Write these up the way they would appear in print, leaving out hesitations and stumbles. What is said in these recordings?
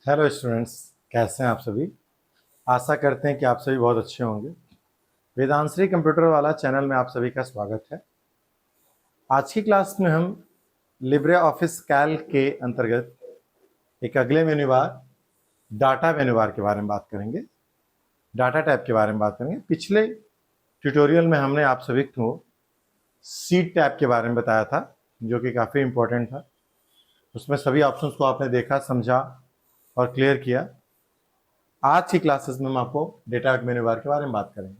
Hello students, कैसे हैं आप सभी। आशा करते हैं कि आप सभी बहुत अच्छे होंगे। वेदांश्री कंप्यूटर वाला चैनल में आप सभी का स्वागत है। आज की क्लास में हम लिब्रे ऑफिस कैल्क के अंतर्गत एक अगले मेन्यू बार डाटा मेन्यू बार के बारे में बात करेंगे, डाटा टैब के बारे में बात करेंगे। पिछले ट्यूटोरियल में हमने आप सभी को सीट टैब के बारे में बताया था, जो कि काफ़ी इम्पोर्टेंट था। उसमें सभी ऑप्शंस को आपने देखा, समझा और क्लियर किया। आज की क्लासेस में हम आपको डेटा मेन्यू बार के बारे में बात करेंगे।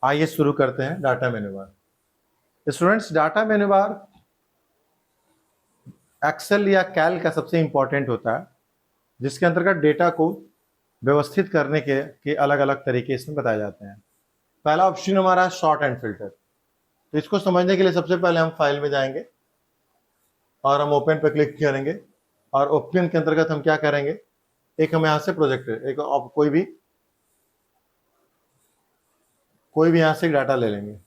आइए शुरू करते हैं data menu bar. Students, data menu bar Excel या कैल का सबसे इंपॉर्टेंट होता है, जिसके अंतर्गत डेटा को व्यवस्थित करने के अलग अलग तरीके इसमें बताए जाते हैं। पहला ऑप्शन हमारा है शॉर्ट एंड फिल्टर। तो इसको समझने के लिए सबसे पहले हम फाइल में जाएंगे और हम ओपन पर क्लिक करेंगे, और ओपन के अंतर्गत हम क्या करेंगे, एक हम यहाँ से प्रोजेक्टर एक कोई भी यहाँ से डाटा ले लेंगे।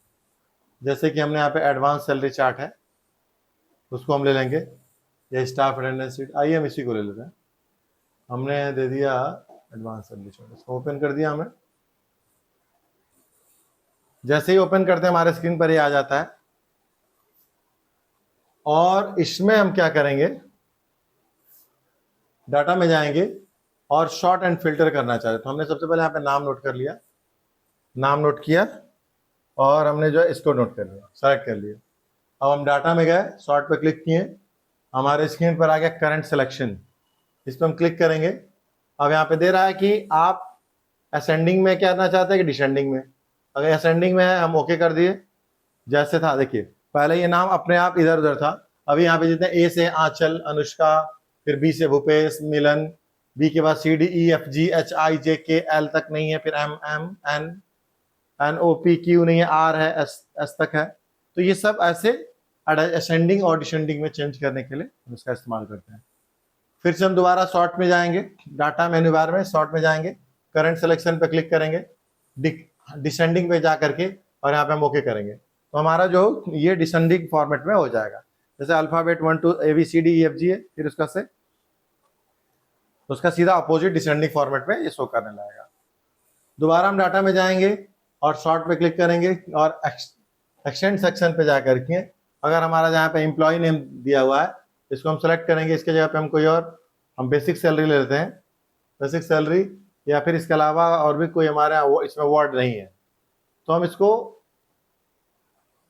जैसे कि हमने यहाँ पे एडवांस सैलरी चार्ट है, उसको हम ले लेंगे, या स्टाफ अटेंडेंस शीट। आइए हम इसी को ले लेते हैं। हमने दे दिया एडवांस सैलरी चार्ट, इसको ओपन कर दिया हमने। जैसे ही ओपन करते हैं हमारे स्क्रीन पर ये आ जाता है, और इसमें हम क्या करेंगे, डाटा में जाएंगे और शॉर्ट एंड फिल्टर करना चाहते तो हमने सबसे पहले यहाँ पे नाम नोट कर लिया, नाम नोट किया, और हमने जो है इसको नोट कर लिया, सेलेक्ट कर लिया। अब हम डाटा में गए, शॉर्ट पे क्लिक किए, हमारे स्क्रीन पर आ गया करंट सिलेक्शन। इस पर हम क्लिक करेंगे। अब यहाँ पे दे रहा है कि आप असेंडिंग में क्या करना चाहते हैं कि डिसेंडिंग में। अगर असेंडिंग में है हम ओके कर दिए। जैसे था, देखिए पहले ये नाम अपने आप इधर उधर था, अभी यहाँ पे जितने ए से आंचल, अनुष्का, फिर बी से भूपेश, मिलन, बी के बाद C D E F G H I J K L तक नहीं है, फिर M M N N O P Q नहीं है, आर है, एस तक है। तो ये सब ऐसे असेंडिंग और डिसेंडिंग में चेंज करने के लिए हम इसका इस्तेमाल करते हैं। फिर से हम दोबारा शॉर्ट में जाएंगे, डाटा मेन्यू बार में शॉर्ट में जाएंगे, करंट सिलेक्शन पे क्लिक करेंगे, डिसेंडिंग पे जा करके, और यहाँ पे हम ओके करेंगे। तो हमारा जो ये डिसेंडिंग फॉर्मेट में हो जाएगा। जैसे alphabet 1 2 A B C D E F G है, फिर उसका सीधा अपोजिट डिसेंडिंग फॉर्मेट में ये शो करने लगेगा। दोबारा हम डाटा में जाएंगे और शॉर्ट पे क्लिक करेंगे, और एक्सटेंड सेक्शन पे जाकर के अगर हमारा जहाँ पे एम्प्लॉय नेम दिया हुआ है, इसको हम सेलेक्ट करेंगे। इसके जगह पे हम कोई और, हम बेसिक सैलरी ले लेते हैं, बेसिक सैलरी, या फिर इसके अलावा और भी कोई हमारे यहाँ इसमें वर्ड नहीं है, तो हम इसको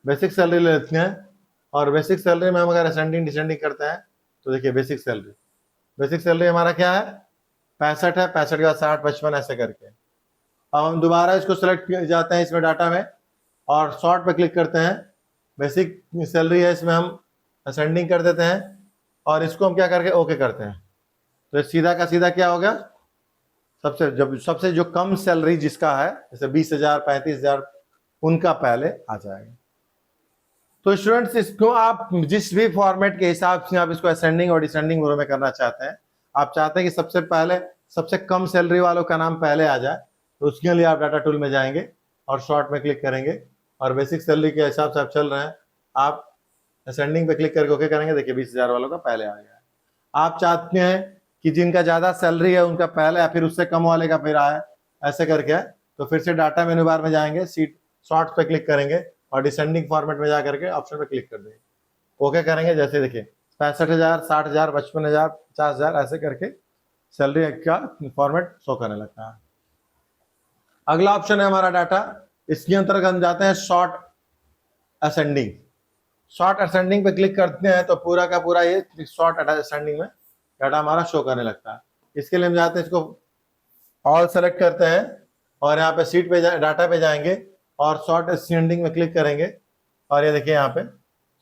बेसिक सैलरी ले लेते हैं। और बेसिक सैलरी में हम अगर असेंडिंग डिसेंडिंग करते हैं तो देखिए बेसिक सैलरी हमारा क्या है, 65 है, 65 के बाद 60, 55 ऐसे करके। अब हम दोबारा इसको सेलेक्ट जाते हैं इसमें डाटा में, और शॉर्ट पे क्लिक करते हैं। बेसिक सैलरी है, इसमें हम असेंडिंग कर देते हैं, और इसको हम क्या करके ओके करते हैं। तो सीधा का सीधा क्या हो गया, सबसे जो कम सैलरी जिसका है, जैसे 20,000, 35,000, उनका पहले आ जाएगा। तो स्टूडेंट्स, इसको आप जिस भी फॉर्मेट के हिसाब से आप इसको असेंडिंग और डिसेंडिंग में करना चाहते हैं, आप चाहते हैं कि सबसे पहले सबसे कम सैलरी वालों का नाम पहले आ जाए, तो उसके लिए आप डाटा टूल में जाएंगे और शॉर्ट में क्लिक करेंगे, और बेसिक सैलरी के हिसाब से आप चल रहे हैं, आप असेंडिंग पे क्लिक करके ओके करेंगे। देखिए 20,000 वालों का पहले आ गया। आप चाहते हैं कि जिनका ज्यादा सैलरी है उनका पहले, या फिर उससे कम वाले का फिर आए, ऐसे करके, तो फिर से डाटा मेन्यू बार में जाएंगे, सीट शॉर्ट पे क्लिक करेंगे, और डिसेंडिंग फॉर्मेट में जा करके ऑप्शन पे क्लिक कर देंगे, ओके करेंगे। जैसे देखिए 65,000, 60,000, 55,000, 50,000 ऐसे करके सैलरी का फॉर्मेट शो करने लगता है। अगला ऑप्शन है हमारा डाटा, इसके अंतर्गत हम जाते हैं शॉर्ट असेंडिंग। शॉर्ट असेंडिंग पे क्लिक करते हैं तो पूरा का पूरा ये शॉर्ट असेंडिंग में डाटा हमारा शो करने लगता है। इसके लिए हम जाते हैं, इसको ऑल सेलेक्ट करते हैं, और यहाँ पे सीट पे डाटा पे जाएंगे और शॉर्ट असेंडिंग में क्लिक करेंगे, और ये देखिए यहाँ पे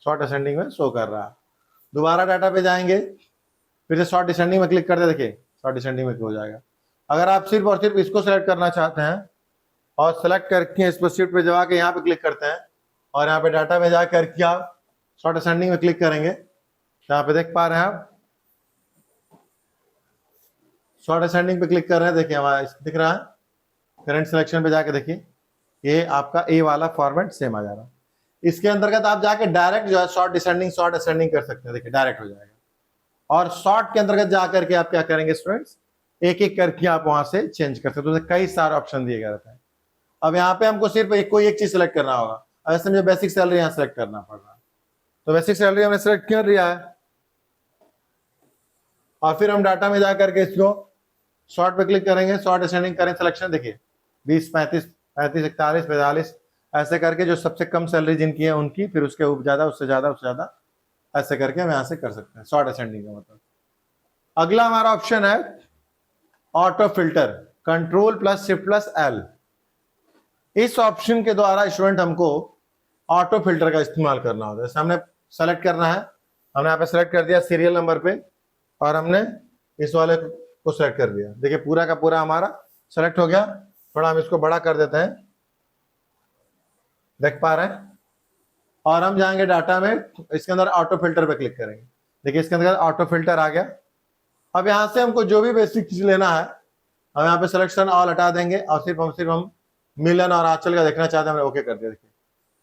शॉर्ट असेंडिंग में शो कर रहा है। दोबारा डाटा पे जाएंगे, फिर से शॉर्ट डिसेंडिंग में क्लिक करते, देखिए शॉर्ट डिसेंडिंग में हो जाएगा। अगर आप सिर्फ और सिर्फ इसको सेलेक्ट करना चाहते हैं, और सेलेक्ट करके इस पर सीट पे जमा के यहाँ पे क्लिक करते हैं, और यहाँ पे डाटा में जाकर के आप शॉर्ट असेंडिंग में क्लिक करेंगे, तो यहाँ पे देख पा रहे हैं आप शॉर्ट असेंडिंग पे क्लिक कर रहे हैं। देखिए हमारा दिख रहा है, करंट सिलेक्शन पे जाके देखिए ये आपका ए वाला फॉर्मेट सेम आ जा रहा है। इसके अंतर्गत आप जाके डायरेक्ट जो है शॉर्ट डिसेंडिंग, शॉर्ट असेंडिंग कर सकते हैं, देखिए डायरेक्ट हो जाएगा। और शॉर्ट के अंतर्गत जाकर के आप क्या करेंगे स्टूडेंट्स, एक एक करके आप वहां से चेंज कर सकते हो। तो कई सारे ऑप्शन दिए गए रहते हैं। अब यहाँ पे हमको सिर्फ कोई एक चीज सेलेक्ट करना होगा। ऐसे मुझे बेसिक सैलरी यहाँ सेलेक्ट करना पड़ रहा है, तो बेसिक सैलरी हमने सेलेक्ट कर लिया है। और फिर हम डाटा में जाकर के इसको शॉर्ट पे क्लिक करेंगे, शॉर्ट असेंडिंग करें सिलेक्शन, देखिए 20, 35, 35, 41, 45 ऐसे करके जो सबसे कम सैलरी जिनकी है उनकी, फिर उसके ज्यादा, उससे ज्यादा, उससे ज्यादा, ऐसे करके हम यहाँ से कर सकते हैं शॉर्ट असेंडिंग का मतलब। अगला हमारा ऑप्शन है auto filter, control plus shift plus L. इस ऑप्शन के द्वारा स्टूडेंट हमको ऑटो फिल्टर का इस्तेमाल करना होता है। जैसे हमने सेलेक्ट करना है, हमने यहाँ पे सेलेक्ट कर दिया सीरियल नंबर पे, और हमने इस वाले को सेलेक्ट कर दिया। देखिए पूरा का पूरा हमारा सेलेक्ट हो गया। थोड़ा हम इसको बड़ा कर देते हैं, देख पा रहे हैं। और हम जाएंगे डाटा में, इसके अंदर ऑटो फिल्टर पे क्लिक करेंगे। देखिए इसके अंदर ऑटो फिल्टर आ गया। अब यहाँ से हमको जो भी बेसिक चीज लेना है, हम यहाँ पे सिलेक्शन ऑल हटा देंगे, और सिर्फ हम मिलन और आंचल का देखना चाहते हैं, हमने ओके कर दिया। देखिए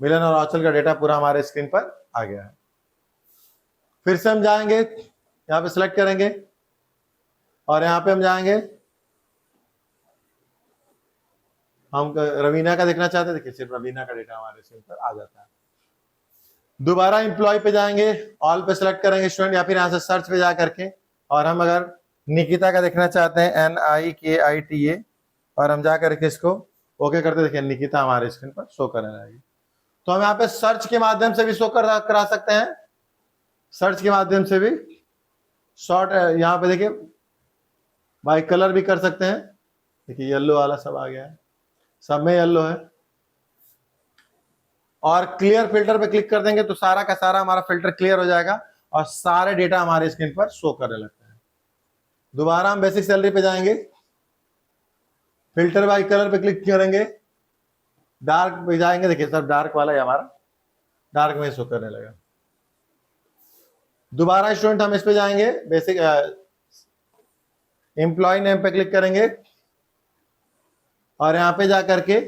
मिलन और आंचल का डेटा पूरा हमारे स्क्रीन पर आ गया है। फिर से हम जाएंगे, यहाँ पे सिलेक्ट करेंगे, और यहाँ पे हम जाएंगे, हम रवीना का देखना चाहते हैं। देखिए सिर्फ रवीना का डेटा हमारे स्क्रीन पर आ जाता है। दोबारा एम्प्लॉय पे जाएंगे, ऑल पे सिलेक्ट करेंगे स्टूडेंट, या फिर यहाँ से सर्च पे जा करके, और हम अगर निकिता का देखना चाहते हैं NIKITA, और हम जा करके इसको ओके करते, देखिए निकिता हमारे स्क्रीन पर शो करने लगेगी। तो हम यहाँ पे सर्च के माध्यम से भी शो करा सकते हैं, सर्च के माध्यम से भी शॉर्ट, यहाँ पे देखिए बाय कलर भी कर सकते हैं। देखिए येलो वाला सब आ गया है, सब में येलो है। और क्लियर फिल्टर पे क्लिक कर देंगे तो सारा का सारा हमारा फिल्टर क्लियर हो जाएगा, और सारे डेटा हमारे स्क्रीन पर शो करने लगते हैं। दोबारा हम बेसिक सैलरी पे जाएंगे, फिल्टर बाय कलर पे क्लिक करेंगे, डार्क पे जाएंगे, देखिए सब डार्क वाला है हमारा, डार्क में शो करने लगा। दोबारा स्टूडेंट हम इस पे जाएंगे, बेसिक एम्प्लॉय नेम पे क्लिक करेंगे, और यहां पे जाकर के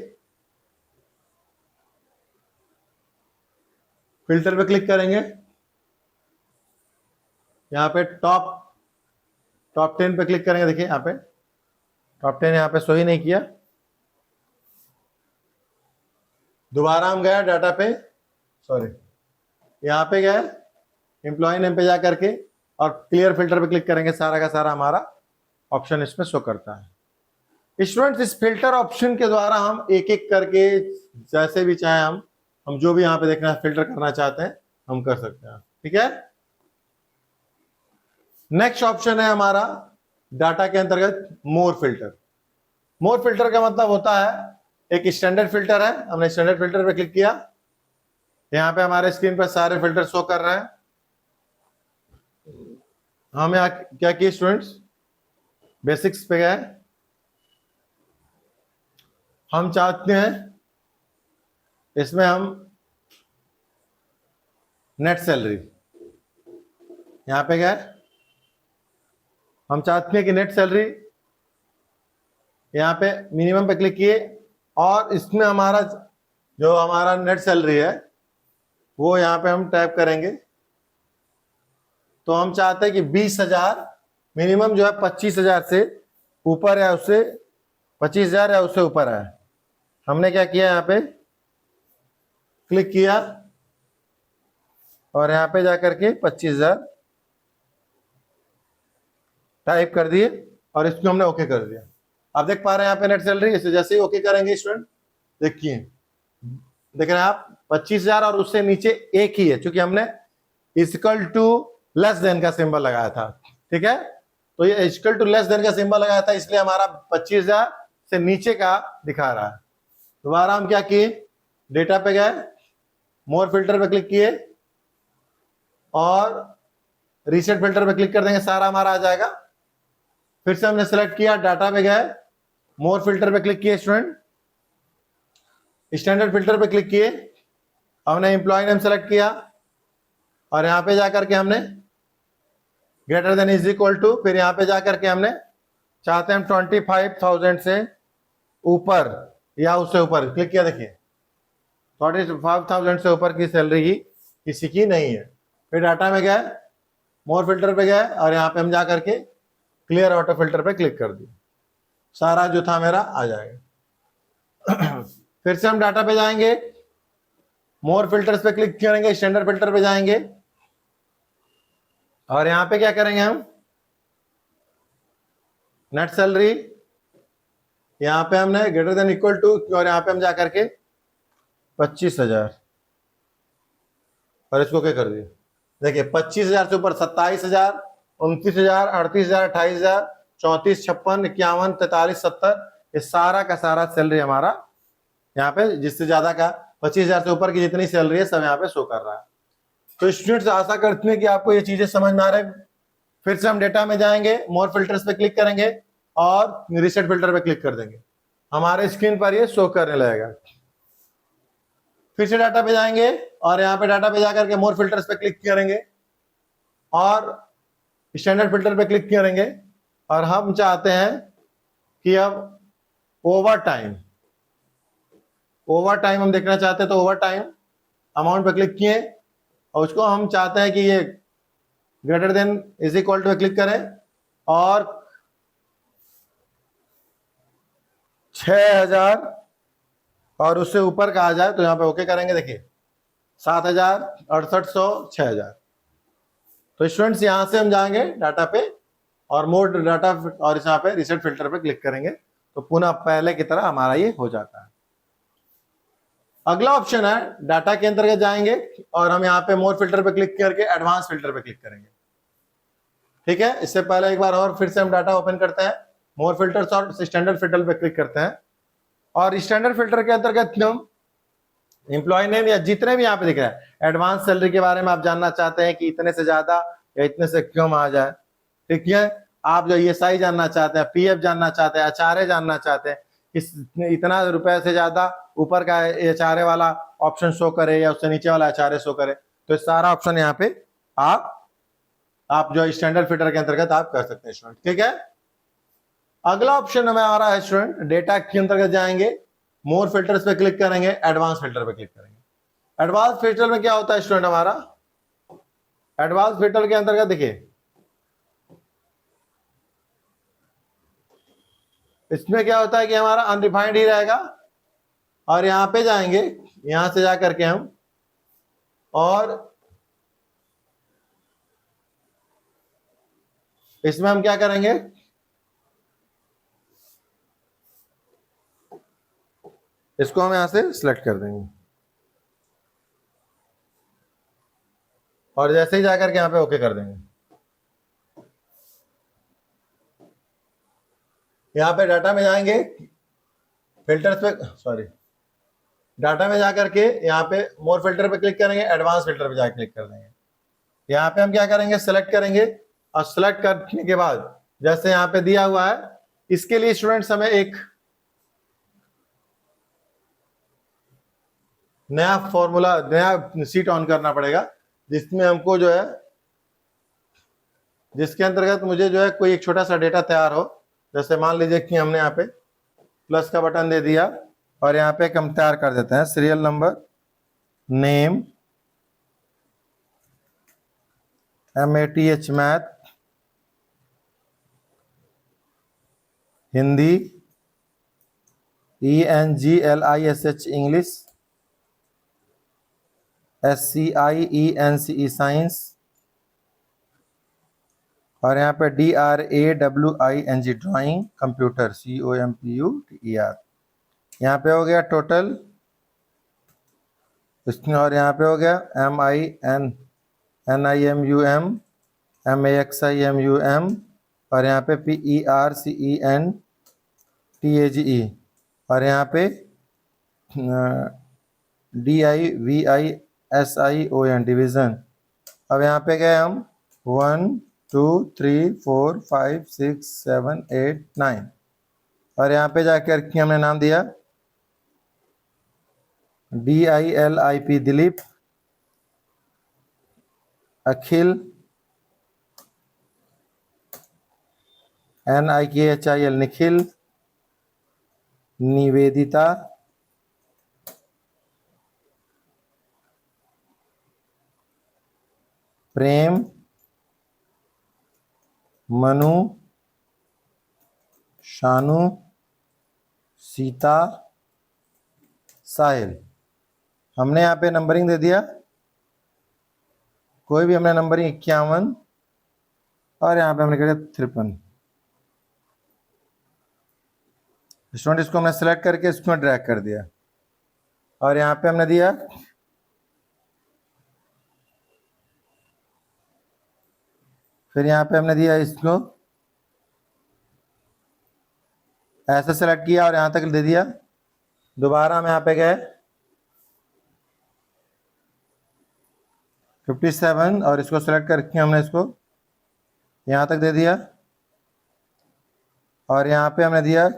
फिल्टर पे क्लिक करेंगे, यहाँ पे टॉप 10 पे क्लिक करेंगे। देखिए यहाँ पे टॉप 10 यहाँ पे शो ही नहीं किया। दोबारा हम गए डाटा पे, सॉरी यहाँ पे गए एम्प्लॉय नेम पे जा करके, और क्लियर फिल्टर पे क्लिक करेंगे, सारा का सारा हमारा ऑप्शन इसमें शो करता है। स्टूडेंट्स इस फिल्टर ऑप्शन के द्वारा हम एक एक करके जैसे भी चाहे हम जो भी यहाँ पे देखना फिल्टर करना चाहते हैं हम कर सकते हैं। ठीक है, नेक्स्ट ऑप्शन है हमारा डाटा के अंतर्गत मोर फिल्टर। मोर फिल्टर का मतलब होता है एक स्टैंडर्ड फिल्टर है, हमने स्टैंडर्ड फिल्टर पे क्लिक किया, यहाँ पे हमारे स्क्रीन पर सारे फिल्टर शो कर रहे हैं। हम यहाँ क्या किए स्टूडेंट्स, बेसिक्स पे गए, हम चाहते हैं इसमें हम नेट सैलरी, यहां पे गए, हम चाहते हैं कि नेट सैलरी, यहां पे मिनिमम पे क्लिक किए, और इसमें हमारा जो हमारा नेट सैलरी है वो यहां पे हम टाइप करेंगे। तो हम चाहते हैं कि 20,000 मिनिमम जो है 25,000 से ऊपर है, उससे 25,000 या उससे ऊपर है। हमने क्या किया, यहाँ पे क्लिक किया, और यहाँ पे जाकर के 25,000 टाइप कर दिए, और इसको हमने ओके कर दिया। आप देख पा रहे हैं यहाँ पे नेट सैलरी, इसे जैसे ही ओके करेंगे स्टूडेंट, देखिए देख रहे हैं आप 25,000 और उससे नीचे एक ही है, क्योंकि हमने इक्वल टू लेस देन का सिंबल लगाया था। ठीक है, तो ये इक्वल टू लेस देन का सिंबल लगाया था, इसलिए हमारा 25,000 से नीचे का दिखा रहा है। दोबारा हम क्या किए, डेटा पे गए, मोर फिल्टर पे क्लिक किए, और रीसेट फिल्टर पे क्लिक कर देंगे, सारा हमारा आ जाएगा। फिर से हमने सेलेक्ट किया, डाटा पे गए, मोर फिल्टर पे क्लिक किए स्टूडेंट, स्टैंडर्ड फिल्टर पे क्लिक किए, हमने एम्प्लॉय नेम सेलेक्ट किया, और यहां पे जाकर के हमने greater than is equal to, फिर यहां पे जाकर के हमने चाहते हैं 25,000 से ऊपर या उससे ऊपर क्लिक किया। देखिए 45,000 से ऊपर की सैलरी ही किसी की नहीं है। फिर डाटा में गए, मोर फिल्टर पे गए, और यहाँ पे हम जा करके क्लियर ऑटो फिल्टर पे क्लिक कर दिया, सारा जो था मेरा आ जाएगा। फिर से हम डाटा पे जाएंगे, मोर फिल्टर्स पे क्लिक करेंगे, स्टैंडर्ड फिल्टर पे जाएंगे और यहां पे क्या करेंगे हम, नेट सैलरी, यहां पे हमने ग्रेटर देन इक्वल टू, और यहां पे हम जा करके 25,000 और इसको क्या कर दिया, देखिए 25,000 से ऊपर 27,000, 29,000, 38,000, 28,000, 34, 56, 51, 43, 70, ये सारा का सारा सैलरी हमारा यहाँ पे, जिससे ज्यादा का 25,000 से ऊपर की जितनी सैलरी है सब यहाँ पे शो कर रहा है। तो स्टूडेंट्स आशा करते हैं कि आपको ये चीजें समझ में आ रहे हैं। फिर से हम डेटा में जाएंगे, मोर फिल्टर्स पे क्लिक करेंगे और रीसेट फिल्टर पे क्लिक कर देंगे, हमारे स्क्रीन पर ये शो करने लगेगा। फिर से डाटा पे जाएंगे और यहाँ पे डाटा पे जाकर के मोर फिल्टर्स पे क्लिक करेंगे और स्टैंडर्ड फिल्टर पे क्लिक करेंगे और हम चाहते हैं कि अब ओवर टाइम हम देखना चाहते हैं, तो ओवर टाइम अमाउंट पे क्लिक किए और उसको हम चाहते हैं कि ये greater than is equal to पे क्लिक करें और 6,000 और उससे ऊपर का आ जाए तो यहाँ पे ओके करेंगे। देखिए 7,000, 6800, 6,000। तो स्टूडेंट्स यहां से हम जाएंगे डाटा पे और मोर डाटा और यहाँ पे रीसेट फिल्टर पे क्लिक करेंगे तो पुनः पहले की तरह हमारा ये हो जाता है। अगला ऑप्शन है डाटा के अंतर्गत जाएंगे और हम यहाँ पे मोर फिल्टर पे क्लिक करके एडवांस फिल्टर पे क्लिक करेंगे। ठीक है, इससे पहले एक बार और फिर से हम डाटा ओपन करते हैं, मोर फिल्टर्स और स्टैंडर्ड फिल्टर पे क्लिक करते हैं और स्टैंडर्ड फिल्टर के अंतर्गत हम एम्प्लॉय नेम या जितने भी यहाँ पे दिख रहा है, एडवांस सैलरी के बारे में आप जानना चाहते हैं कि इतने से ज्यादा या इतने से कम आ जाए। ठीक है, आप जो ESI जानना चाहते हैं, PF जानना चाहते हैं, HRA जानना चाहते हैं, इस इतना रुपए से ज्यादा ऊपर का HRA वाला ऑप्शन शो करे या उससे नीचे वाला HRA शो करे, तो सारा ऑप्शन यहाँ पे आप जो स्टैंडर्ड फिल्टर के अंतर्गत आप कर सकते हैं स्टूडेंट। ठीक है, अगला ऑप्शन हमें आ रहा है स्टूडेंट, डेटा के अंतर्गत जाएंगे, मोर फिल्टर्स पे क्लिक करेंगे, एडवांस फिल्टर पे क्लिक करेंगे। एडवांस फिल्टर में क्या होता है स्टूडेंट, हमारा एडवांस फिल्टर के अंतर्गत देखिए इसमें क्या होता है कि हमारा अनडिफाइंड ही रहेगा और यहां पे जाएंगे, यहां से जाकर के हम और इसमें हम क्या करेंगे, इसको हम यहां से सिलेक्ट कर देंगे और जैसे ही जाकर के यहां पे ओके कर देंगे। यहां पे डाटा में जाएंगे, फिल्टर्स पे सॉरी डाटा में जाकर के यहाँ पे मोर फिल्टर पे क्लिक करेंगे, एडवांस फिल्टर पे जाकर क्लिक कर देंगे। यहाँ पे हम क्या करेंगे, सेलेक्ट करेंगे और सेलेक्ट करने के बाद जैसे यहाँ पे दिया हुआ है, इसके लिए स्टूडेंट्स हमें एक नया फॉर्मूला, नया सीट ऑन करना पड़ेगा जिसमें हमको जो है, जिसके अंतर्गत मुझे जो है कोई एक छोटा सा डेटा तैयार हो। जैसे मान लीजिए कि हमने यहाँ पे प्लस का बटन दे दिया और यहाँ पे हम तैयार कर देते हैं serial number, name, MATH math, Hindi, ENGLISH English, SCIENCE science और यहाँ पे DRAWING ड्राइंग, कंप्यूटर COMPUTER। यहाँ पे हो गया टोटल, और यहाँ पे हो गया MINNIMUM MAXIMUM और यहाँ पे PERCENTAGE और यहाँ पे DIVISION डिवीजन। अब यहाँ पे गए हम 1 2 3 4 5 6 7 8 9 और यहाँ पे जाकर के हमने नाम दिया DILIP दिलीप, अखिल, NIKHIL निखिल, निवेदिता, प्रेम, मनु, शानू, सीता, साहिल। हमने यहाँ पे नंबरिंग दे दिया, कोई भी हमने नंबरिंग 51 और यहाँ पे हमने कह दिया 53। स्टूडेंट इसको हमने सेलेक्ट करके इसमें ड्रैग कर दिया और यहाँ पे हमने दिया फिर यहाँ पे हमने दिया इसको ऐसे सेलेक्ट किया और यहाँ तक दे दिया। दोबारा हम यहाँ पे गए 57 और इसको सेलेक्ट करके हमने इसको यहाँ तक दे दिया और यहाँ पे हमने दिया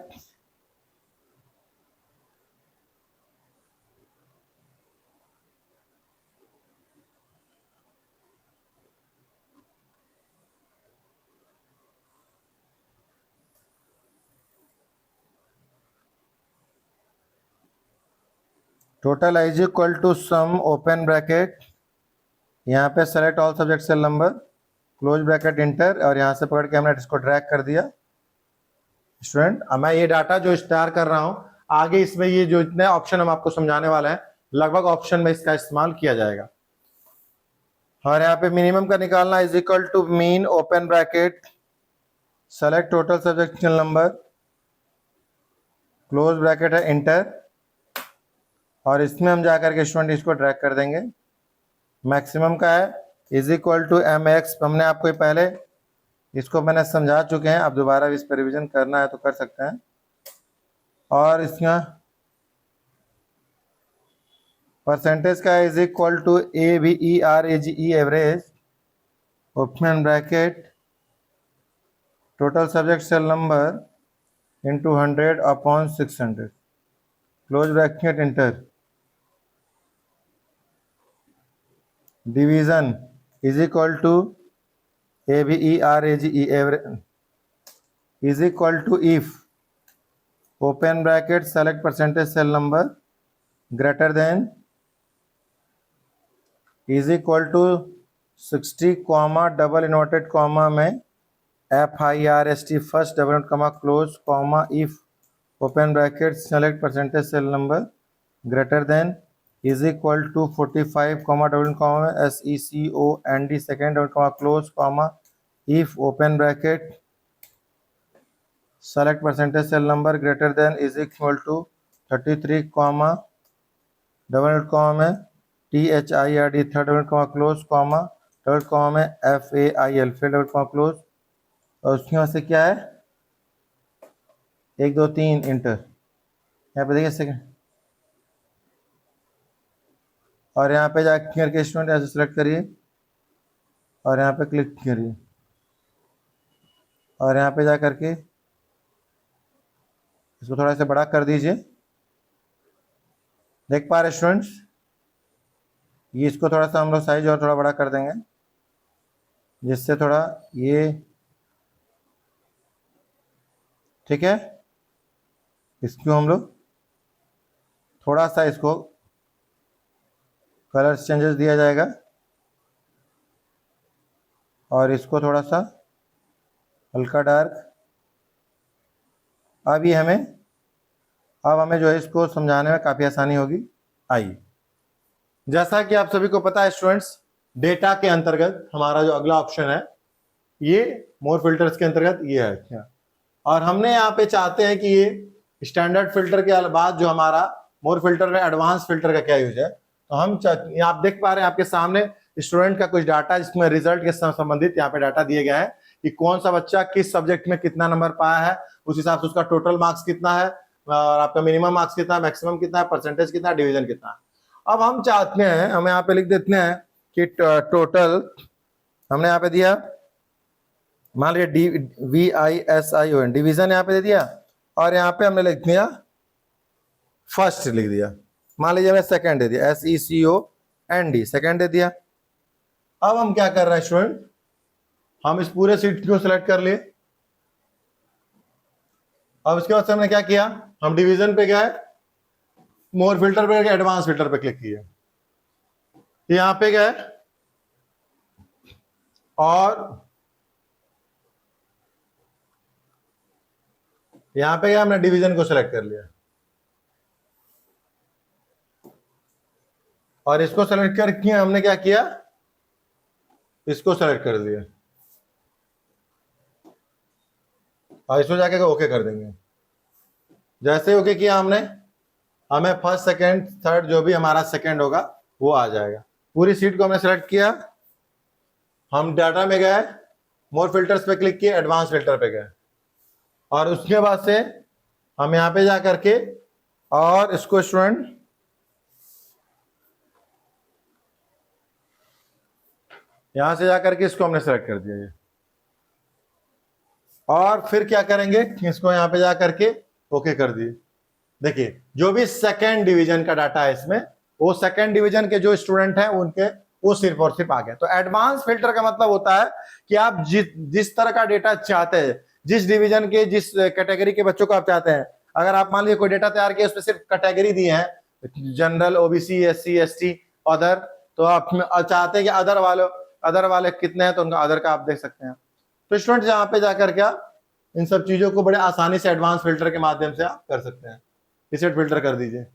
total is equal to sum open bracket, यहाँ पे select all subject cell number, close bracket enter और यहाँ से पकड़ के हमने इसको ड्रैग कर दिया। स्टूडेंट अब मैं ये डाटा जो तैयार कर रहा हूँ आगे इसमें ये जो इतने ऑप्शन हम आपको समझाने वाले हैं लगभग ऑप्शन में इसका इस्तेमाल किया जाएगा। और यहाँ पे मिनिमम का निकालना is equal to mean open bracket select total subject cell number, close bracket है इंटर और इसमें हम जाकर के स्टूडेंट इसको ड्रैग कर देंगे। मैक्सिमम का है इज इक्वल टू mx, हमने आपको पहले इसको मैंने समझा चुके हैं, आप दोबारा इस पर रिविजन करना है तो कर सकते हैं। और इसका परसेंटेज का is equal to AVERAGE average open bracket total subject cell number into 100/600 close bracket enter. Division is equal to AVERAGE average is equal to if open bracket select percentage cell number greater than is equal to 60 comma double inverted comma में FIRST first double inverted comma close comma if open bracket select percentage cell number greater than is equal to 45 comma double comma में SECOND second double comma close comma if open bracket select percentage cell number greater than is equal to 33 comma double comma में THIRD third double comma close comma double comma में FAIL फिर double comma close और उसके वहाँ से क्या है 1 2 3 inter. यहाँ पे देखिए सेकेंड और यहाँ पे जाकर करके स्टूडेंट ऐसे सेलेक्ट करिए और यहाँ पे क्लिक करिए और यहाँ पे जा करके इसको थोड़ा सा बड़ा कर दीजिए। देख पा रहे स्टूडेंट्स, ये इसको थोड़ा सा हम लोग साइज और थोड़ा बड़ा कर देंगे जिससे थोड़ा ये ठीक है। इसको हम लोग थोड़ा सा इसको कलर चेंजेस दिया जाएगा और इसको थोड़ा सा हल्का डार्क। अब हमें जो है इसको समझाने में काफ़ी आसानी होगी। आइए, जैसा कि आप सभी को पता है स्टूडेंट्स, डेटा के अंतर्गत हमारा जो अगला ऑप्शन है ये मोर फिल्टर्स के अंतर्गत ये है क्या, और हमने यहाँ पे चाहते हैं कि ये स्टैंडर्ड फिल्टर के बाद जो हमारा मोर फिल्टर में एडवांस फिल्टर का क्या यूज है। तो हम आप देख पा रहे हैं आपके सामने स्टूडेंट का कुछ डाटा जिसमें रिजल्ट के संबंधित यहाँ पे डाटा दिए गए हैं कि कौन सा बच्चा किस सब्जेक्ट में कितना नंबर पाया है, उस हिसाब से उसका टोटल मार्क्स कितना है और आपका मिनिमम मार्क्स कितना है, मैक्सिमम कितना है, परसेंटेज कितना है, डिवीजन कितना है। अब हम चाहते हैं, हम यहाँ पे लिख देते हैं कि टोटल हमने यहाँ पे दिया मान लीजिए DVISION डिवीजन यहाँ पे दे दिया और यहाँ पे हमने लिख दिया फर्स्ट लिख दिया। मान लीजिए हमें सेकंड दे दिया SECOND सेकंड दे दिया। अब हम क्या कर रहे हैं स्टूडेंट, हम इस पूरे सीट को सिलेक्ट कर लिए। अब इसके बाद से हमने क्या किया, हम डिवीजन पे गए, मोर फिल्टर पे गए, एडवांस फिल्टर पे क्लिक किया, यहां पे गए और यहाँ पे क्या हमने डिवीजन को सिलेक्ट कर लिया और इसको सेलेक्ट करके हमने क्या किया, इसको सेलेक्ट कर दिया और इसको जाके ओके कर देंगे। जैसे ओके किया हमने, हमें फर्स्ट सेकंड थर्ड जो भी हमारा सेकंड होगा वो आ जाएगा। पूरी सीट को हमने सेलेक्ट किया, हम डाटा में गए, मोर फिल्टर्स पे क्लिक किए, एडवांस फिल्टर पे गए और उसके बाद से हम यहाँ पे जा करके और इसको स्टूडेंट यहां से जाकर के इसको हमने सेलेक्ट कर दिया ये। और फिर क्या करेंगे, इसको यहाँ पे जा करके ओके कर दिए। देखिए जो भी सेकेंड डिवीजन का डाटा है इसमें, वो सेकेंड डिवीजन के जो स्टूडेंट हैं उनके वो सिर्फ और सिर्फ आ गया। तो एडवांस फिल्टर का मतलब होता है कि आप जिस तरह का डेटा चाहते हैं, जिस डिवीजन के जिस कैटेगरी के बच्चों को आप चाहते हैं, अगर आप मान लीजिए कोई डेटा तैयार किया उसमें सिर्फ कैटेगरी दी है general, OBC, SC, ST, other, तो आप चाहते हैं कि अदर वाले कितने हैं तो उनका अदर का आप देख सकते हैं। तो स्टूडेंट यहाँ पे जाकर क्या इन सब चीजों को बड़े आसानी से एडवांस फिल्टर के माध्यम से आप कर सकते हैं। रिसेट फिल्टर कर दीजिए।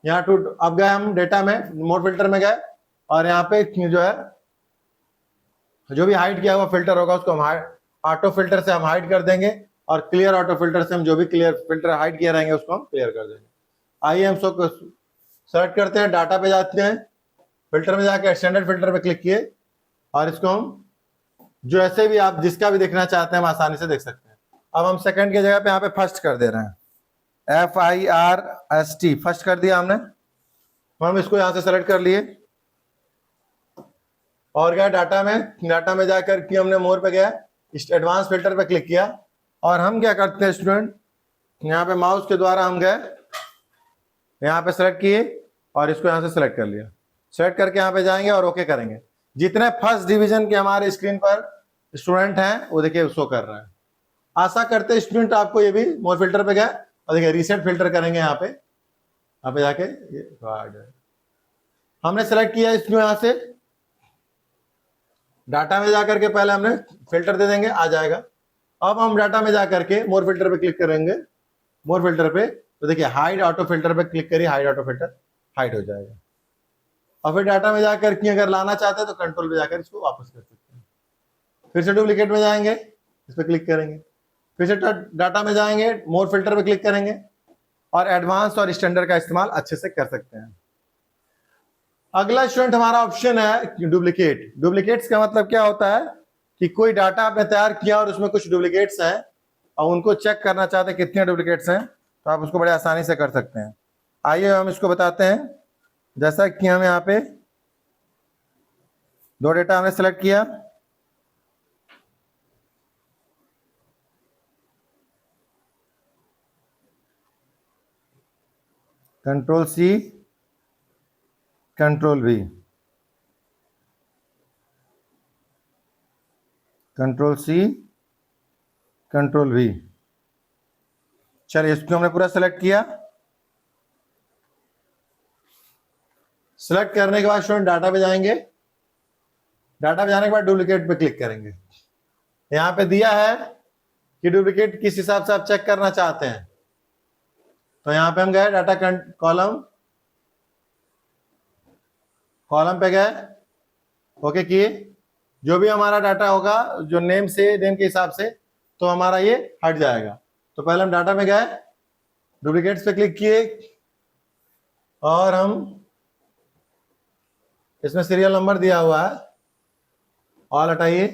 यहाँ टू अब गए हम डेटा में, मोर फिल्टर में गए और यहाँ पे जो है जो भी हाइड किया हुआ फिल्टर होगा उसको हम ऑटो फिल्टर से हम हाइड कर देंगे और क्लियर ऑटो फिल्टर से हम जो भी क्लियर फिल्टर हाइड किए रहेंगे उसको हम क्लियर कर देंगे। आइए हम सबको सेलेक्ट करते हैं, डाटा पे जाते हैं, फिल्टर में जाकर स्टैंडर्ड फिल्टर पे क्लिक किए और इसको हम जो ऐसे भी आप जिसका भी देखना चाहते हैं हम आसानी से देख सकते हैं। अब हम सेकंड की जगह पे यहाँ पे फर्स्ट कर दे रहे हैं, FIRST फर्स्ट कर दिया हमने। हम इसको यहाँ से सेलेक्ट कर लिए और गया डाटा में जाकर कि हमने मोर पे गया, एडवांस फिल्टर पे क्लिक किया और हम क्या करते हैं स्टूडेंट, यहाँ पे माउस के द्वारा हम गए, यहाँ पे सेलेक्ट किए और इसको यहाँ से सेलेक्ट कर लिया। सेलेक्ट करके यहाँ पे जाएंगे और ओके करेंगे। जितने फर्स्ट डिवीजन के हमारे स्क्रीन पर स्टूडेंट हैं वो देखिए शो कर रहा है। आशा करते हैं स्टूडेंट आपको ये भी मोर फिल्टर पे गए और देखिए रीसेट फिल्टर करेंगे। यहाँ पे जाके ये हमने सेलेक्ट किया इसको, यहाँ से डाटा में जाकर के पहले हमने फिल्टर दे देंगे, आ जाएगा। अब हम डाटा में जाकर के मोर फिल्टर पे क्लिक करेंगे, मोर फिल्टर पे तो देखिए हाइड ऑटो फिल्टर पे क्लिक करिए, हाइड ऑटो फिल्टर हाइड हो जाएगा। और फिर डाटा में जाकर के अगर लाना चाहते हैं तो कंट्रोल पे जाकर इसको वापस कर सकते हैं। फिर से डुप्लीकेट में जाएंगे, इस पर क्लिक करेंगे, फिर से डाटा में जाएंगे, मोर फिल्टर पे क्लिक करेंगे और एडवांस और स्टैंडर्ड का इस्तेमाल अच्छे से कर सकते हैं। अगला स्टूडेंट हमारा ऑप्शन है डुप्लीकेट। डुप्लीकेट्स का मतलब क्या होता है कि कोई डाटा आपने तैयार किया और उसमें कुछ डुप्लीकेट्स हैं और उनको चेक करना चाहते हैं कितने डुप्लीकेट्स हैं, तो आप उसको बड़े आसानी से कर सकते हैं। आइए हम इसको बताते हैं। जैसा कि हम यहाँ पे दो डेटा हमने सेलेक्ट किया, control C control V, control C control V। चलिए इसको हमने पूरा सेलेक्ट किया। सेलेक्ट करने के बाद स्टूडेंट डाटा पे जाएंगे, डाटा पे जाने के बाद डुप्लीकेट पे क्लिक करेंगे। यहाँ पे दिया है कि डुप्लीकेट किस हिसाब से आप चेक करना चाहते हैं, तो यहाँ पे हम गए डाटा कॉलम पे गए, ओके किए। जो भी हमारा डाटा होगा जो नेम के हिसाब से तो हमारा ये हट जाएगा। तो पहले हम डाटा में गए, डुप्लीकेट्स पे क्लिक किए और हम इसमें सीरियल नंबर दिया हुआ है, ऑल हटाइए,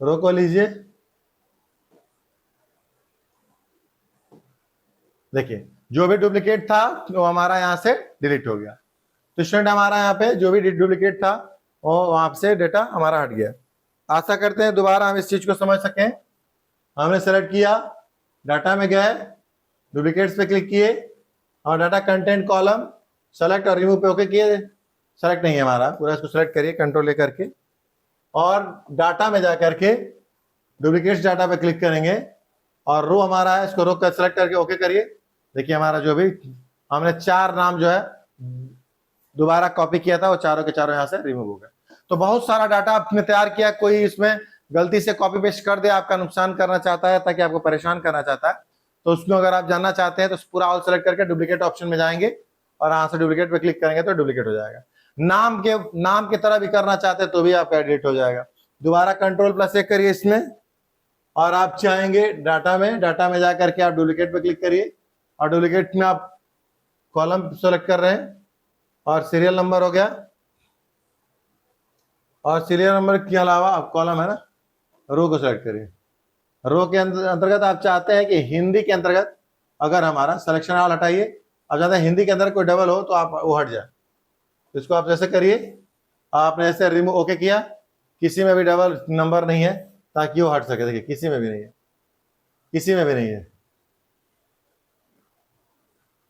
रो को लीजिए। देखिए जो भी डुप्लीकेट था वो हमारा यहाँ से डिलीट हो गया। तो स्टूडेंट हमारा यहाँ पे जो भी डुप्लीकेट था वो वहां से डेटा हमारा हट गया। आशा करते हैं दोबारा हम इस चीज को समझ सकें। हमने सेलेक्ट किया, डाटा में गए, डुप्लीकेट्स पे क्लिक किए और डाटा कंटेंट कॉलम सेलेक्ट और रिमूव पे ओके किए। सेलेक्ट नहीं है हमारा पूरा, इसको सेलेक्ट करिए कंट्रोल ले करके और डाटा में जाकर के डुप्लीकेट्स डाटा पे क्लिक करेंगे और रो हमारा है, इसको रो कर सेलेक्ट करके ओके करिए। देखिए हमारा जो भी हमने 4 नाम जो है दोबारा कॉपी किया था वो चारों के चारों यहाँ से रिमूव हो गए। तो बहुत सारा डाटा आपने तैयार किया, कोई इसमें गलती से कॉपी पेस्ट कर दे, आपका नुकसान करना चाहता है ताकि आपको परेशान करना चाहता है, तो उसको अगर आप जानना चाहते हैं तो पूरा ऑल सेलेक्ट करके डुप्लीकेट ऑप्शन में जाएंगे और यहाँ से डुप्लीकेट पे क्लिक करेंगे तो डुप्लीकेट हो जाएगा। नाम के तरह भी करना चाहते हैं तो भी आपका एडिट हो जाएगा। दोबारा Ctrl+A करिए इसमें और आप चाहेंगे डाटा में जाकर के आप डुप्लीकेट पे क्लिक करिए और डुप्लीकेट में आप कॉलम सेलेक्ट कर रहे हैं और सीरियल नंबर हो गया, और सीरियल नंबर के अलावा आप कॉलम है ना, रो को सेलेक्ट करिए। रो के अंतर्गत आप चाहते हैं कि हिंदी के अंतर्गत अगर हमारा सिलेक्शन ऑल हटाइए, अब चाहते हैं हिंदी के अंदर कोई डबल हो तो आप वो हट जाए, इसको आप जैसे करिए, आपने ऐसे रिमूव ओके किया, किसी में भी डबल नंबर नहीं है ताकि वो हट सके। देखिए किसी में भी नहीं है, किसी में भी नहीं है।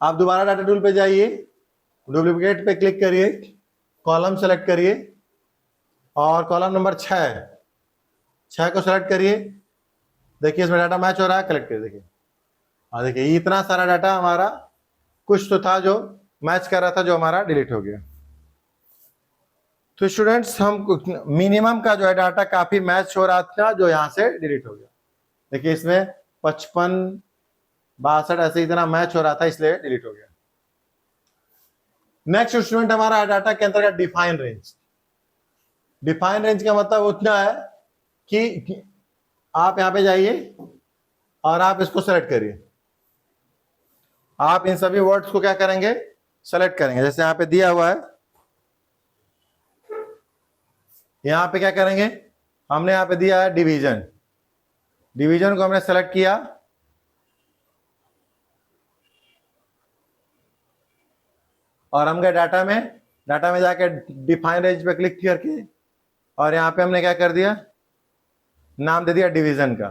आप दोबारा डाटा टूल पे जाइए, डुप्लीकेट पे क्लिक करिए, कॉलम सेलेक्ट करिए और कॉलम नंबर 6 को सेलेक्ट करिए। देखिए इसमें डाटा मैच हो रहा है, कलेक्ट करिए। देखिए हाँ, देखिए इतना सारा डाटा हमारा कुछ तो था जो मैच कर रहा था, जो हमारा डिलीट हो गया। तो स्टूडेंट्स हम मिनिमम का जो है डाटा काफी मैच हो रहा था जो यहाँ से डिलीट हो गया। देखिए इसमें 55, 62 ऐसे इतना मैच हो रहा था इसलिए डिलीट हो गया। नेक्स्ट स्टूडेंट हमारा डाटा के अंतर्गत डिफाइन रेंज। डिफाइन रेंज का मतलब उतना है कि आप यहां पे जाइए और आप इसको सेलेक्ट करिए। आप इन सभी वर्ड्स को क्या करेंगे, सेलेक्ट करेंगे। जैसे यहां पे दिया हुआ है, यहां पे क्या करेंगे, हमने यहां पे दिया है डिवीजन। डिवीजन को हमने सेलेक्ट किया और हम गए डाटा में जाके डिफाइन रेंज पे क्लिक करके और यहां पे हमने क्या कर दिया, नाम दे दिया डिवीजन का।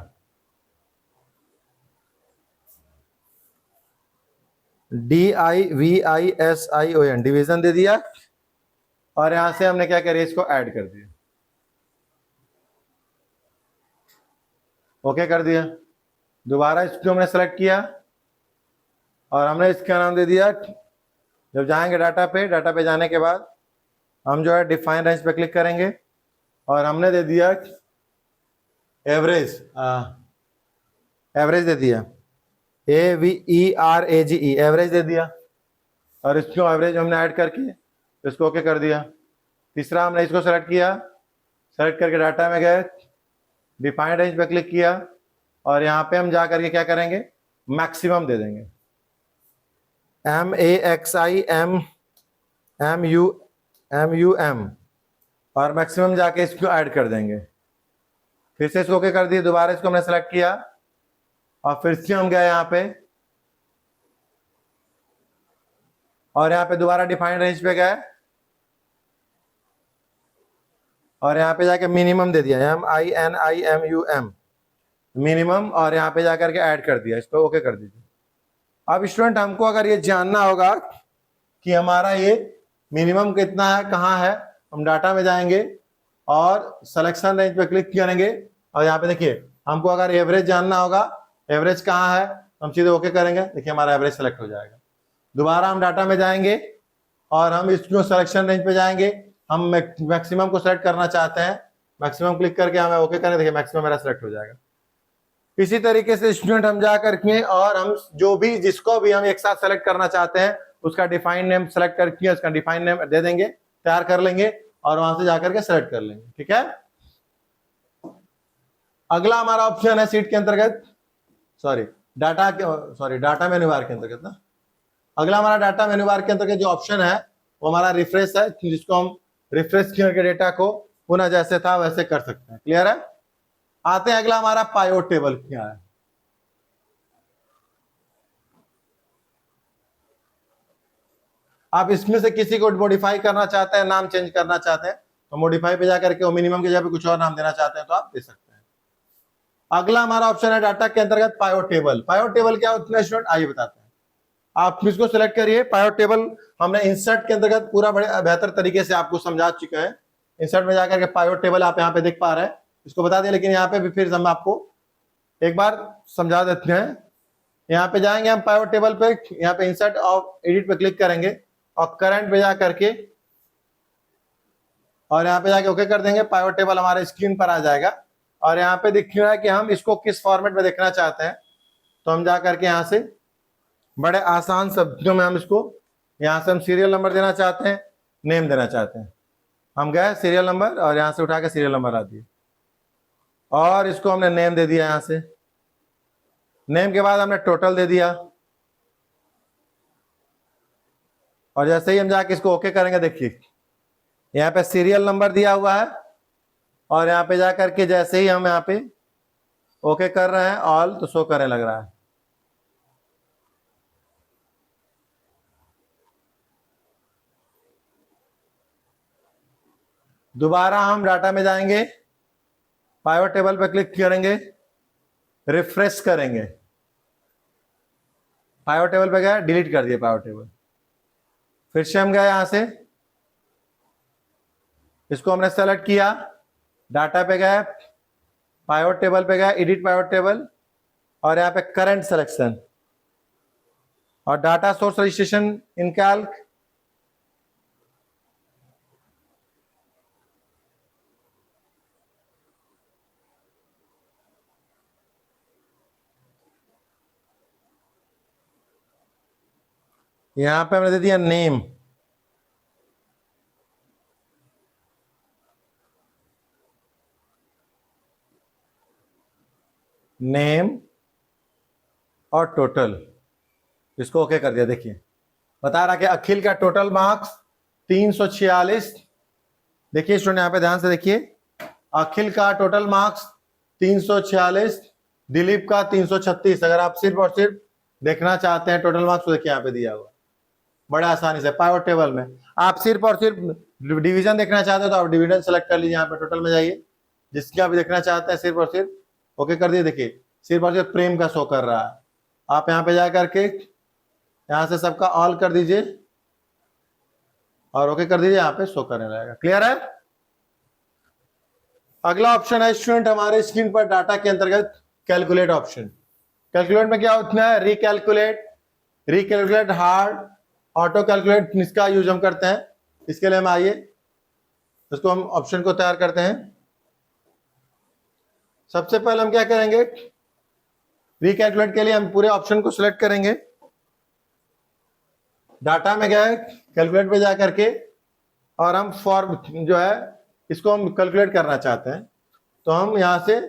DIVISION डिवीजन दे दिया और यहां से हमने क्या करिए, इसको ऐड कर दिया, ओके कर दिया। दोबारा इसको हमने सेलेक्ट किया और हमने इसका नाम दे दिया। जब जाएंगे डाटा पे जाने के बाद हम जो है डिफाइन रेंज पे क्लिक करेंगे और हमने दे दिया एवरेज, एवरेज दे दिया, AVERAGE एवरेज दे दिया और इसको एवरेज हमने ऐड करके इसको ओके कर दिया। तीसरा हमने इसको सेलेक्ट किया, सेलेक्ट करके डाटा में गए, डिफाइन रेंज पे क्लिक किया और यहाँ पे हम जा करके क्या करेंगे, मैक्सिमम दे देंगे, MAXIMMUM और मैक्सिमम जाके इसको ऐड कर देंगे। फिर से इसको ओके कर दिए, दोबारा इसको हमने सेलेक्ट किया और फिर से हम गए यहाँ पे और यहाँ पे दोबारा डिफाइंड रेंज पे गए और यहाँ पे जाके मिनिमम दे दिया, MINIMUM मिनिमम, और यहाँ पे जाकर के ऐड कर दिया, इसको ओके कर दीजिए। अब स्टूडेंट हमको अगर ये जानना होगा कि हमारा ये मिनिमम कितना है, कहाँ है, हम डाटा में जाएंगे और सिलेक्शन रेंज पे क्लिक करेंगे और यहाँ पे देखिए हमको अगर एवरेज जानना होगा, एवरेज कहाँ है, हम सीधे ओके करेंगे, देखिए हमारा एवरेज सेलेक्ट हो जाएगा। दोबारा हम डाटा में जाएंगे और हम इसको सिलेक्शन रेंज पे जाएंगे, हम मैक्सिमम को सेलेक्ट करना चाहते हैं, मैक्सिमम क्लिक करके हमें ओके करें, देखिए मैक्सिमम मेरा सेलेक्ट हो जाएगा। इसी तरीके से स्टूडेंट हम जा करके और हम जो भी जिसको भी हम एक साथ सेलेक्ट करना चाहते हैं उसका डिफाइन नेम सेलेक्ट करके उसका डिफाइन नेम दे देंगे, तैयार कर लेंगे और वहां से जाकर के सेलेक्ट कर लेंगे, ठीक है। अगला हमारा ऑप्शन है सीट के अंतर्गत, डाटा मेन्यू बार के अंतर्गत ना, अगला हमारा डाटा मेन्यू बार के अंतर्गत जो ऑप्शन है वो हमारा रिफ्रेश है, जिसको हम रिफ्रेश करके डेटा को पुनः जैसे था वैसे कर सकते हैं, क्लियर है। आते हैं अगला हमारा पाइवट टेबल क्या है। आप इसमें से किसी को मॉडिफाई करना चाहते हैं, नाम चेंज करना चाहते हैं तो मॉडिफाई पे जाकर के मिनिमम के जगह पे कुछ और नाम देना चाहते हैं तो आप दे सकते हैं। अगला हमारा ऑप्शन है डाटा के अंतर्गत पाइवट टेबल। पाइवट टेबल क्या होता है स्टूडेंट, आइए बताते हैं। आप इसको सिलेक्ट करिए, पाइवट टेबल हमने इंसर्ट के अंतर्गत पूरा बड़े बेहतर तरीके से आपको समझा चुके हैं। इंसर्ट में जाकर के पाइवट टेबल आप यहाँ पे देख पा रहे हैं, इसको बता दें, लेकिन यहाँ पे भी फिर हम आपको एक बार समझा देते हैं। यहाँ पे जाएंगे हम पाइवट टेबल पे, यहाँ पे इंसर्ट और एडिट पे क्लिक करेंगे और करंट पे जा करके और यहाँ पे जाके ओके कर देंगे, पाइवट टेबल हमारे स्क्रीन पर आ जाएगा। और यहाँ पे दिख रहा है कि हम इसको किस फॉर्मेट में देखना चाहते हैं। तो हम जा करके यहाँ से बड़े आसान शब्दों में हम इसको, यहाँ से हम सीरियल नंबर देना चाहते हैं, नेम देना चाहते हैं। हम गए सीरियल नंबर और यहाँ से उठा के सीरियल नंबर आ दिए और इसको हमने नेम दे दिया। यहाँ से नेम के बाद हमने टोटल दे दिया और जैसे ही हम जाके इसको ओके करेंगे, देखिए यहाँ पे सीरियल नंबर दिया हुआ है और यहाँ पे जा करके जैसे ही हम यहाँ पे ओके कर रहे हैं ऑल, तो शो करने लग रहा है। दोबारा हम डाटा में जाएंगे, पाइवट टेबल पर क्लिक करेंगे, रिफ्रेश करेंगे। पाइवट टेबल पे गए, डिलीट कर दिए पाइवट टेबल। फिर से हम गए, यहां से इसको हमने सेलेक्ट किया, डाटा पे गए, पाइवट टेबल पे गए, एडिट पाइवट टेबल और यहाँ पे करंट सिलेक्शन और data source registration in Calc. यहां पे हमने दे दिया नेम, नेम और टोटल, इसको ओके कर दिया। देखिए बता रहा कि अखिल का टोटल मार्क्स 346। देखिए स्टूडेंट यहाँ पे ध्यान से देखिए, अखिल का टोटल मार्क्स 346, दिलीप का 336। अगर आप सिर्फ और सिर्फ देखना चाहते हैं टोटल मार्क्स, तो देखिए यहाँ पे दिया हुआ बड़े आसानी से पाइवट टेबल में। आप सिर्फ और सिर्फ डिवीजन देखना चाहते हैं तो आप डिवीजन सेलेक्ट कर लीजिए, यहाँ पे टोटल में जाइए, जिसकी आप देखना चाहते हैं सिर्फ और सिर्फ ओके कर दिए। देखिए सिर्फ और सिर्फ प्रेम का शो कर रहा है। आप यहाँ पे जा करके यहाँ से सबका ऑल कर दीजिए और ओके कर दीजिए, यहाँ पे शो करने लगेगा। क्लियर है? अगला ऑप्शन है स्टूडेंट हमारे स्क्रीन पर डाटा के अंतर्गत कैलकुलेट ऑप्शन। कैलकुलेट में क्या होता है? Recalculate, recalculate hard, auto calculate, इसका यूज हम करते हैं। इसके लिए हम आइए, इसको हम ऑप्शन को तैयार करते हैं। सबसे पहले हम क्या करेंगे, रिकैलकुलेट के लिए हम पूरे ऑप्शन को सिलेक्ट करेंगे, डाटा में गए, कैलकुलेट पे जा करके और हम फॉर्म जो है इसको हम कैलकुलेट करना चाहते हैं, तो हम यहां से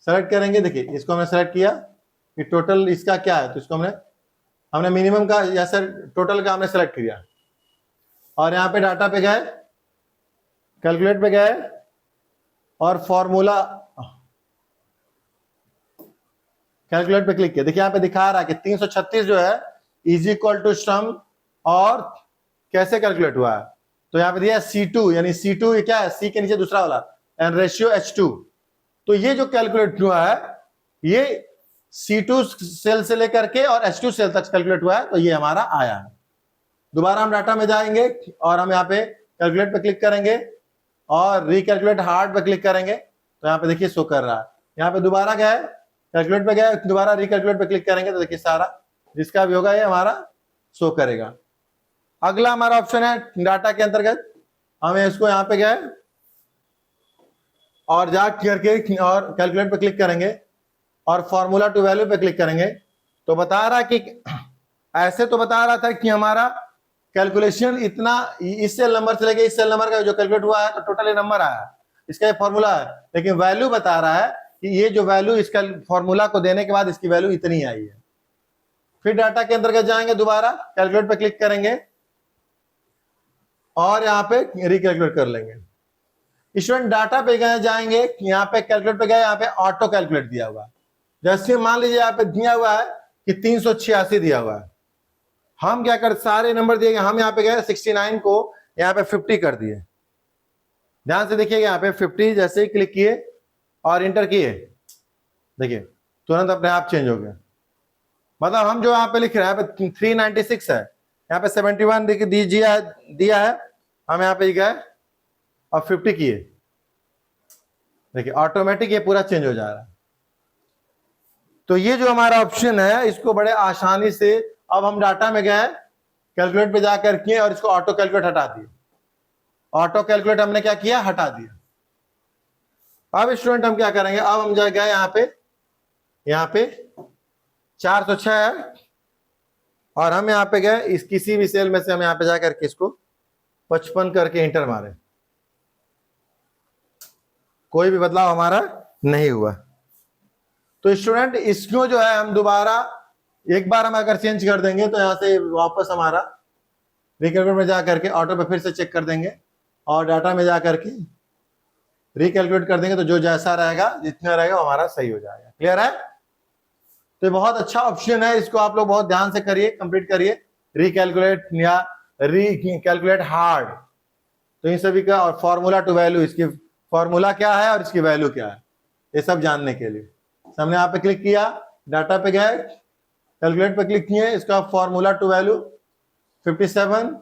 सेलेक्ट करेंगे। देखिए इसको हमने सेलेक्ट किया कि टोटल इसका क्या है, तो इसको हमने मिनिमम का या सर टोटल का हमने सेलेक्ट किया और यहाँ पे डाटा पे गए, कैलकुलेट पे गए और फॉर्मूला कैलकुलेट पे क्लिक किया। देखिए यहाँ पे दिखा रहा है कि 336 जो है इज इक्वल टू सम, और कैसे कैलकुलेट हुआ है, तो यहाँ पे दिया C2, यानी C2 ये क्या है, C के नीचे दूसरा वाला एंड रेशियो H2। तो ये जो कैलकुलेट हुआ है ये C2 सेल से लेकर के और H2 सेल तक कैलकुलेट हुआ है, तो ये हमारा आया है। दोबारा हम डाटा में जाएंगे और हम यहाँ पे कैलकुलेट पे क्लिक करेंगे और रिकैलकुलेट हार्ड पे क्लिक करेंगे, तो यहाँ पे देखिए शो कर रहा है। यहाँ पे दोबारा गए, कैलकुलेट पे गए, दोबारा रिकैलकुलेट पे क्लिक करेंगे, तो देखिए सारा जिसका भी होगा ये हमारा शो करेगा। अगला हमारा ऑप्शन है डाटा के अंतर्गत, हमें इसको यहाँ पे गए और जा करके और कैलकुलेट पे क्लिक करेंगे और फॉर्मूला टू वैल्यू पे क्लिक करेंगे, तो बता रहा कि ऐसे तो बता रहा था कि हमारा कैलकुलेशन इतना, इस सेल नंबर से लेके इस सेल नंबर का जो कैलकुलेट हुआ है तो टोटल ये नंबर आया है, इसका ये फॉर्मूला है। लेकिन वैल्यू बता रहा है कि ये जो वैल्यू इसका फॉर्मूला को देने के बाद इसकी वैल्यू इतनी आई है। फिर डाटा के अंतर्गत जाएंगे, दोबारा कैलकुलेट पे क्लिक करेंगे और यहाँ पे रिकैलकुलेट कर लेंगे। स्टूडेंट डाटा पे गए, जाएंगे यहाँ पे कैलकुलेट पे गए, यहाँ पे ऑटो कैलकुलेट दिया हुआ है। जैसे मान लीजिए यहाँ पे दिया हुआ है कि 386 दिया हुआ है, हम क्या कर, सारे नंबर दिए, हम यहाँ पे गए 69 को यहाँ पे 50 कर दिए। ध्यान से देखिए यहाँ पे 50 जैसे ही क्लिक किए और इंटर किए, देखिए तुरंत अपने आप चेंज हो गया। मतलब हम जो यहाँ पे लिख रहे हैं, यहाँ पे 396 है, यहाँ पे 71 दिया है, हम यहाँ पे गए और 50 किए, देखिए ऑटोमेटिक ये पूरा चेंज हो जा रहा है। तो ये जो हमारा ऑप्शन है इसको बड़े आसानी से, अब हम डाटा में गए, कैलकुलेट पे जाकर किए और इसको ऑटो कैलकुलेट हटा दिए। ऑटो कैलकुलेट हमने क्या किया, हटा दिया। अब स्टूडेंट हम क्या करेंगे, अब हम जा गए यहाँ पे 406 है और हम यहाँ पे गए इस किसी भी सेल में से हम यहाँ पे जाकर के इसको 55 करके इंटर मारे, कोई भी बदलाव हमारा नहीं हुआ। तो स्टूडेंट इसको जो है हम दोबारा एक बार हम अगर चेंज कर देंगे तो यहाँ से वापस हमारा रिकैलकुलेट में जाकर के ऑटो पे फिर से चेक कर देंगे और डाटा में जाकर के रिकैलकुलेट कर देंगे, तो जो जैसा रहेगा जितना रहेगा वो हमारा सही हो जाएगा। क्लियर है? तो बहुत अच्छा ऑप्शन है, इसको आप लोग बहुत ध्यान से करिए, कंप्लीट करिए, रिकैलकुलेट या रिकैलकुलेट हार्ड। तो इन सभी का और फॉर्मूला टू वैल्यू, इसकी फॉर्मूला क्या है और इसकी वैल्यू क्या है, ये सब जानने के लिए हमने यहाँ पे क्लिक किया, डाटा पे गए, कैलकुलेट पे क्लिक किए, इसका फॉर्मूला टू वैल्यू 57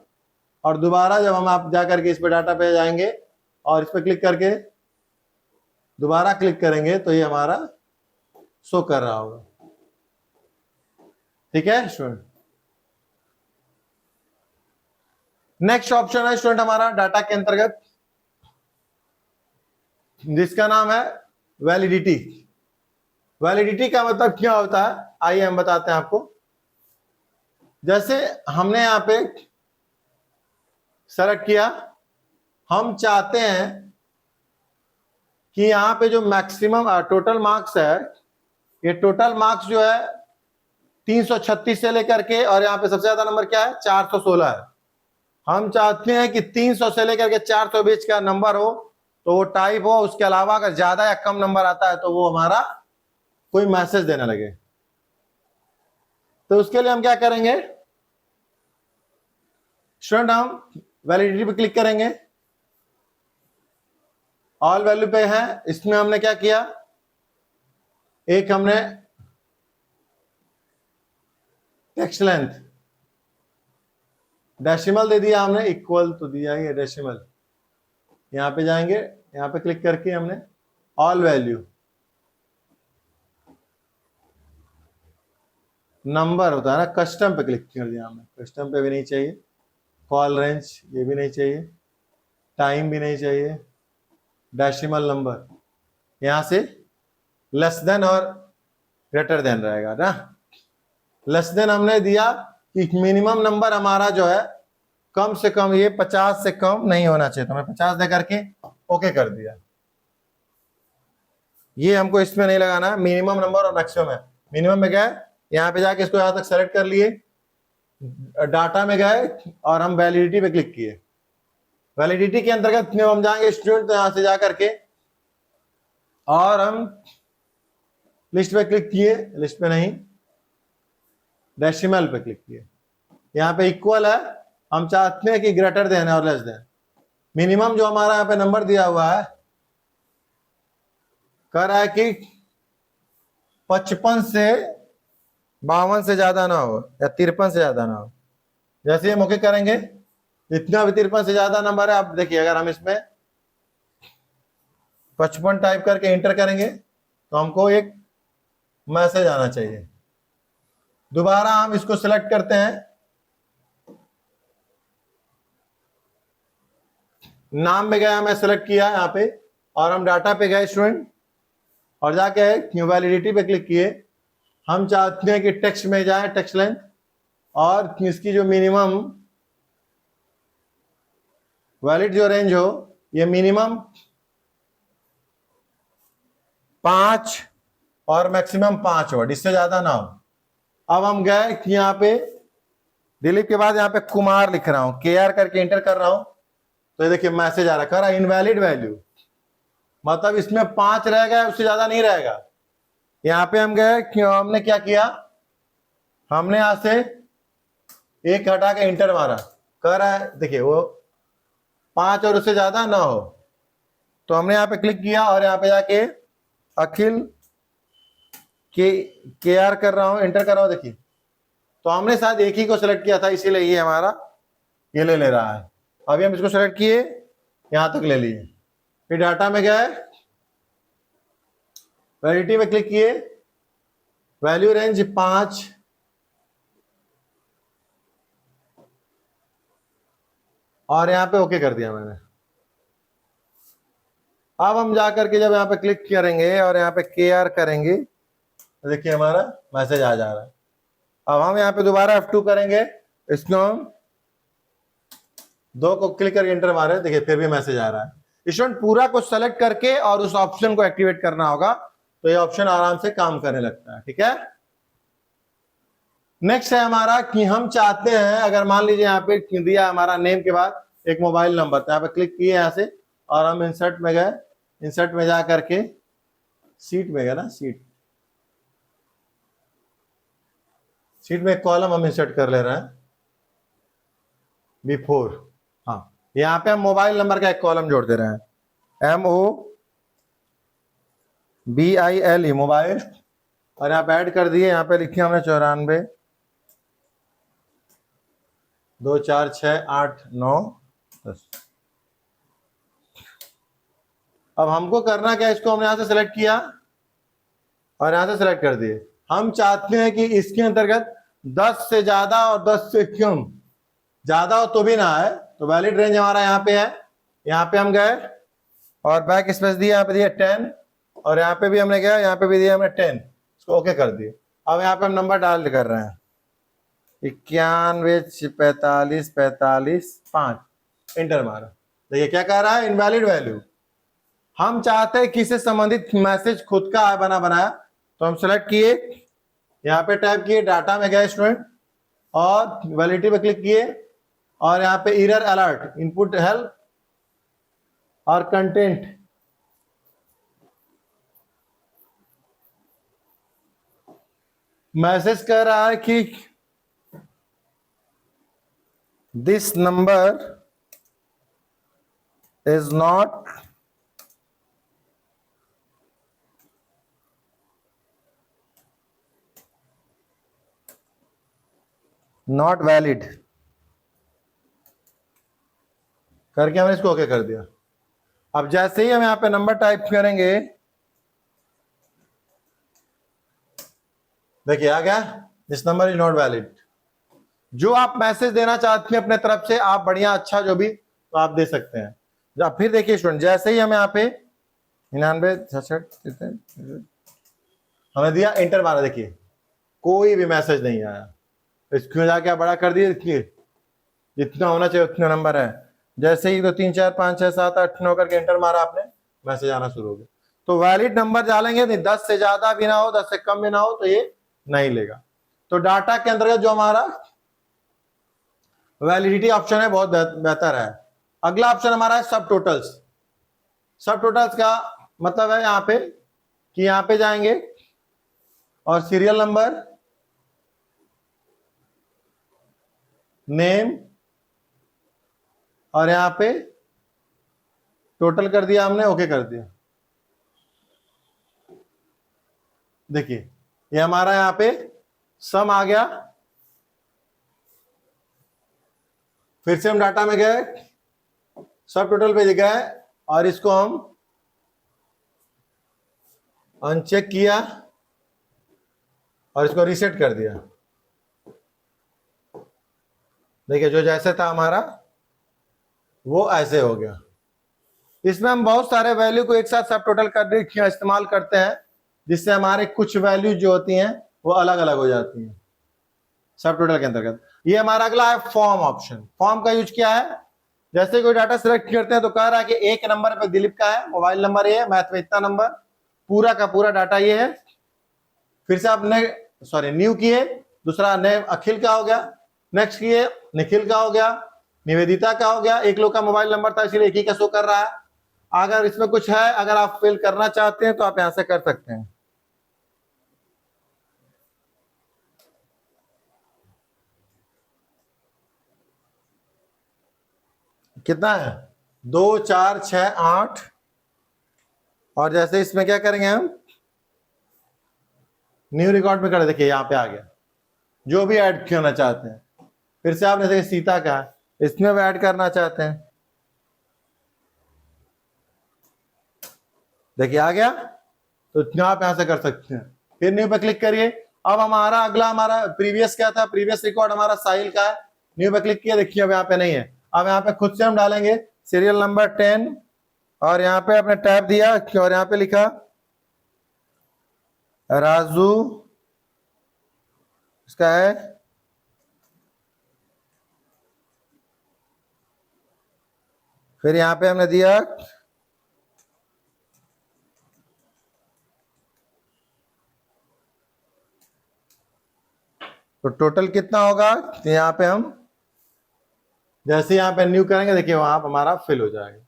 और दोबारा जब हम आप जाकर के इस पे डाटा पे जाएंगे और इस पे क्लिक करके दोबारा क्लिक करेंगे तो ये हमारा शो कर रहा होगा। ठीक है स्टूडेंट? नेक्स्ट ऑप्शन है स्टूडेंट हमारा डाटा के अंतर्गत जिसका नाम है वैलिडिटी। वैलिडिटी का मतलब क्या होता है, आइए हम बताते हैं आपको। जैसे हमने यहां पे सेलेक्ट किया, हम चाहते हैं कि यहां पे जो मैक्सिमम टोटल मार्क्स है, ये टोटल मार्क्स जो है 336 से लेकर के और यहाँ पे सबसे ज्यादा नंबर क्या है 416 है। हम चाहते हैं कि 300 से लेकर के 400 बीच का नंबर हो तो वो टाइप हो, उसके अलावा अगर ज्यादा या कम नंबर आता है तो वो हमारा कोई मैसेज देने लगे। तो उसके लिए हम क्या करेंगे स्टूडेंट, हम वैलिडिटी पे क्लिक करेंगे, ऑल वैल्यू पे है, इसमें हमने क्या किया, एक हमने टेक्स्ट लेंथ डेसिमल दे दिया, हमने इक्वल तो दिया ही डेसिमल, यहां पे जाएंगे, यहां पे क्लिक करके हमने ऑल वैल्यू नंबर होता है ना, कस्टम पे क्लिक कर दिया हमने, कस्टम पे भी नहीं चाहिए, कॉल रेंज ये भी नहीं चाहिए, टाइम भी नहीं चाहिए, डेसिमल नंबर यहां से लेस देन और ग्रेटर देन रहेगा ना। लेस देन हमने दिया कि मिनिमम नंबर हमारा जो है कम से कम ये 50 से कम नहीं होना चाहिए, तो मैं 50 दे करके ओके कर दिया। ये हमको इसमें नहीं लगाना, मिनिमम नंबर और मैक्सिमम है। मिनिमम में गए, यहाँ पे जाके इसको यहां तक सेलेक्ट कर लिए, डाटा में गए और हम वैलिडिटी पे क्लिक किए। वैलिडिटी के अंतर्गत हम जाएंगे स्टूडेंट, तो यहां से जाकर के और हम लिस्ट पे क्लिक किए, लिस्ट पे नहीं डेसिमल पे क्लिक किए, यहाँ पे इक्वल है, हम चाहते हैं कि ग्रेटर देन और लेस देन। मिनिमम जो हमारा यहाँ पे नंबर दिया हुआ है कह रहा है कि 55 से 52 से ज्यादा ना हो या 53 से ज्यादा ना हो। जैसे हम ओके करेंगे, इतना भी 53 से ज्यादा नंबर है, आप देखिए अगर हम इसमें 55 टाइप करके इंटर करेंगे तो हमको एक मैसेज आना चाहिए। दोबारा हम इसको सिलेक्ट करते हैं, नाम में गया, मैं सिलेक्ट किया यहाँ पे और हम डाटा पे गए स्टूडेंट और जाके वैलिडिटी पे क्लिक किए। हम चाहते हैं कि टेक्स्ट में जाए, टेक्स्ट लेंथ, और इसकी जो मिनिमम वैलिड जो रेंज हो ये मिनिमम 5 और मैक्सिमम 5 वर्ड, इससे ज्यादा ना हो। अब हम गए कि यहाँ पे दिलीप के बाद यहाँ पे कुमार लिख रहा हूं, KR करके इंटर कर रहा हूं, तो ये देखिए मैसेज आ रहा है इनवैलिड वैल्यू, मतलब इसमें 5 रहेगा, उससे ज्यादा नहीं रहेगा। यहाँ पे हम गए, हमने क्या किया, हमने यहां से एक हटा के इंटर मारा, कह रहा है देखिए वो 5 और उससे ज्यादा ना हो, तो हमने यहाँ पे क्लिक किया और यहाँ पे जाके अखिल KR कर रहा हूं, एंटर कर रहा हूं, देखिए तो हमने शायद एक ही को सिलेक्ट किया था, इसीलिए ये हमारा ये ले रहा है। अभी हम इसको सिलेक्ट किए, यहां तक ले लिए, फिर डाटा में गए, वैलिडिटी में क्लिक किए, वैल्यू रेंज 5 और यहां पे ओके कर दिया मैंने। अब हम जा करके जब यहाँ पे क्लिक करेंगे और यहाँ पे KR करेंगे तो देखिए हमारा मैसेज आ जा रहा है। अब हम यहाँ पे दोबारा F2 करेंगे, इसको हम 2 को क्लिक करके इंटर मारे, देखिए फिर भी मैसेज आ रहा है। स्टूडेंट पूरा को सेलेक्ट करके और उस ऑप्शन को एक्टिवेट करना होगा, तो ये ऑप्शन आराम से काम करने लगता है। ठीक है, नेक्स्ट है हमारा कि हम चाहते हैं, अगर मान लीजिए यहाँ पे दिया हमारा नेम के बाद एक मोबाइल नंबर, तो यहाँ पे क्लिक किए यहाँ से और हम इंसर्ट में गए, इंसर्ट में जा करके सीट में गए ना, सीट में एक कॉलम हम इंसर्ट कर ले रहे हैं बिफोर। हाँ, यहाँ पे हम मोबाइल नंबर का एक कॉलम जोड़ दे रहे हैं, MOBILE मोबाइल, और यहाँ पे ऐड कर दिए, यहाँ पे लिखे हमने 94 2 4 6 8 9 10। अब हमको करना क्या, इसको हमने यहां से सिलेक्ट किया और यहां से सिलेक्ट कर दिए। हम चाहते हैं कि इसके अंतर्गत 10 से ज्यादा और 10 से कम, ज्यादा हो तो भी ना है, तो वैलिड रेंज हमारा यहाँ पे है। यहाँ पे हम गए और बैक स्पेस दिया, यहाँ पे दिया 10, और यहाँ पे भी हमने गया, यहाँ पे भी दिया हमने 10, इसको ओके कर दिए। अब यहाँ पे हम नंबर डाल कर रहे हैं 91 45 45 5, इंटर मारा। देखिए क्या कह रहा है, इनवैलिड वैल्यू। हम चाहते हैं कि इससे संबंधित मैसेज खुद का है बना बनाया, तो हम सेलेक्ट किए, यहाँ पे टाइप किए, डाटा में गए स्टूडेंट और वैलिडिटी पे क्लिक किए और यहाँ पे एरर अलर्ट, इनपुट हेल्प और कंटेंट, मैसेज कह रहा है कि this number is not valid करके हमने इसको ओके कर दिया। अब जैसे ही हम यहाँ पे नंबर टाइप करेंगे, देखिए आ गया, this number is not valid. जो आप मैसेज देना चाहते हैं अपने तरफ से, आप बढ़िया अच्छा जो भी तो आप दे सकते हैं। अब फिर देखिए स्टूडेंट, जैसे ही हम यहाँ पे 99 हमने दिया, इंटर मारा, देखिए कोई भी मैसेज नहीं आया। इसको जाके बड़ा कर दिए, देखिए जितना होना चाहिए उतना नंबर है। जैसे ही 2 3 4 5 6 7 8 9 करके इंटर मारा आपने, मैसेज आना शुरू हो गया। तो वैलिड नंबर डालेंगे, नहीं 10 से ज्यादा भी ना हो, 10 से कम भी ना हो, तो ये नहीं लेगा। तो डाटा के अंतर्गत जो हमारा वैलिडिटी ऑप्शन है बहुत बेहतर है। अगला ऑप्शन हमारा है सब टोटल्स। सब टोटल्स का मतलब है यहाँ पे कि यहाँ पे जाएंगे और सीरियल नंबर, नेम और यहाँ पे टोटल कर दिया हमने, ओके कर दिया। देखिए ये हमारा यहाँ पे सम आ गया। फिर से हम डाटा में गए, सब टोटल पे गए और इसको हम अनचेक किया और इसको रीसेट कर दिया। देखिए जो जैसे था हमारा वो ऐसे हो गया। इसमें हम बहुत सारे वैल्यू को एक साथ सब टोटल करने इस्तेमाल करते हैं, जिससे हमारे कुछ वैल्यू जो होती हैं वो अलग अलग हो जाती हैं सब टोटल के अंतर्गत। ये हमारा अगला है फॉर्म ऑप्शन। फॉर्म का यूज क्या है, जैसे कोई डाटा सिलेक्ट करते हैं तो कह रहा है कि एक नंबर पे दिलीप का है, मोबाइल नंबर ये है, मैथ में इतना नंबर, पूरा का पूरा डाटा ये है। फिर से आपने न्यू किए, दूसरा नेम अखिल का हो गया, नेक्स्ट किए निखिल का हो गया, निवेदिता का हो गया। एक लोग का मोबाइल नंबर था इसलिए एक ही का शो कर रहा है। अगर इसमें कुछ है, अगर आप फिल करना चाहते हैं तो आप यहां से कर सकते हैं। कितना है 2 4 6 8, और जैसे इसमें क्या करेंगे हम न्यू रिकॉर्ड में कर, देखिए यहाँ पे आ गया जो भी ऐड करना चाहते हैं। फिर से आपने देखिए सीता का है, इसमें भी ऐड करना चाहते हैं, देखिए आ गया, तो इतना आप यहां से कर सकते हैं। फिर न्यू पे क्लिक करिए। अब हमारा अगला, हमारा प्रीवियस क्या था, प्रीवियस रिकॉर्ड हमारा साहिल का है, न्यू पे क्लिक किया, देखिए अब यहाँ पे नहीं है। अब यहाँ पे खुद से हम डालेंगे सीरियल नंबर 10 और यहाँ पे आपने टैब दिया और यहाँ पे लिखा राजू, इसका है फिर यहाँ पे हमने दिया तो टोटल कितना होगा, तो यहाँ पे हम जैसे यहाँ पे न्यू करेंगे देखिए वहां पर हमारा फिल हो जाएगा।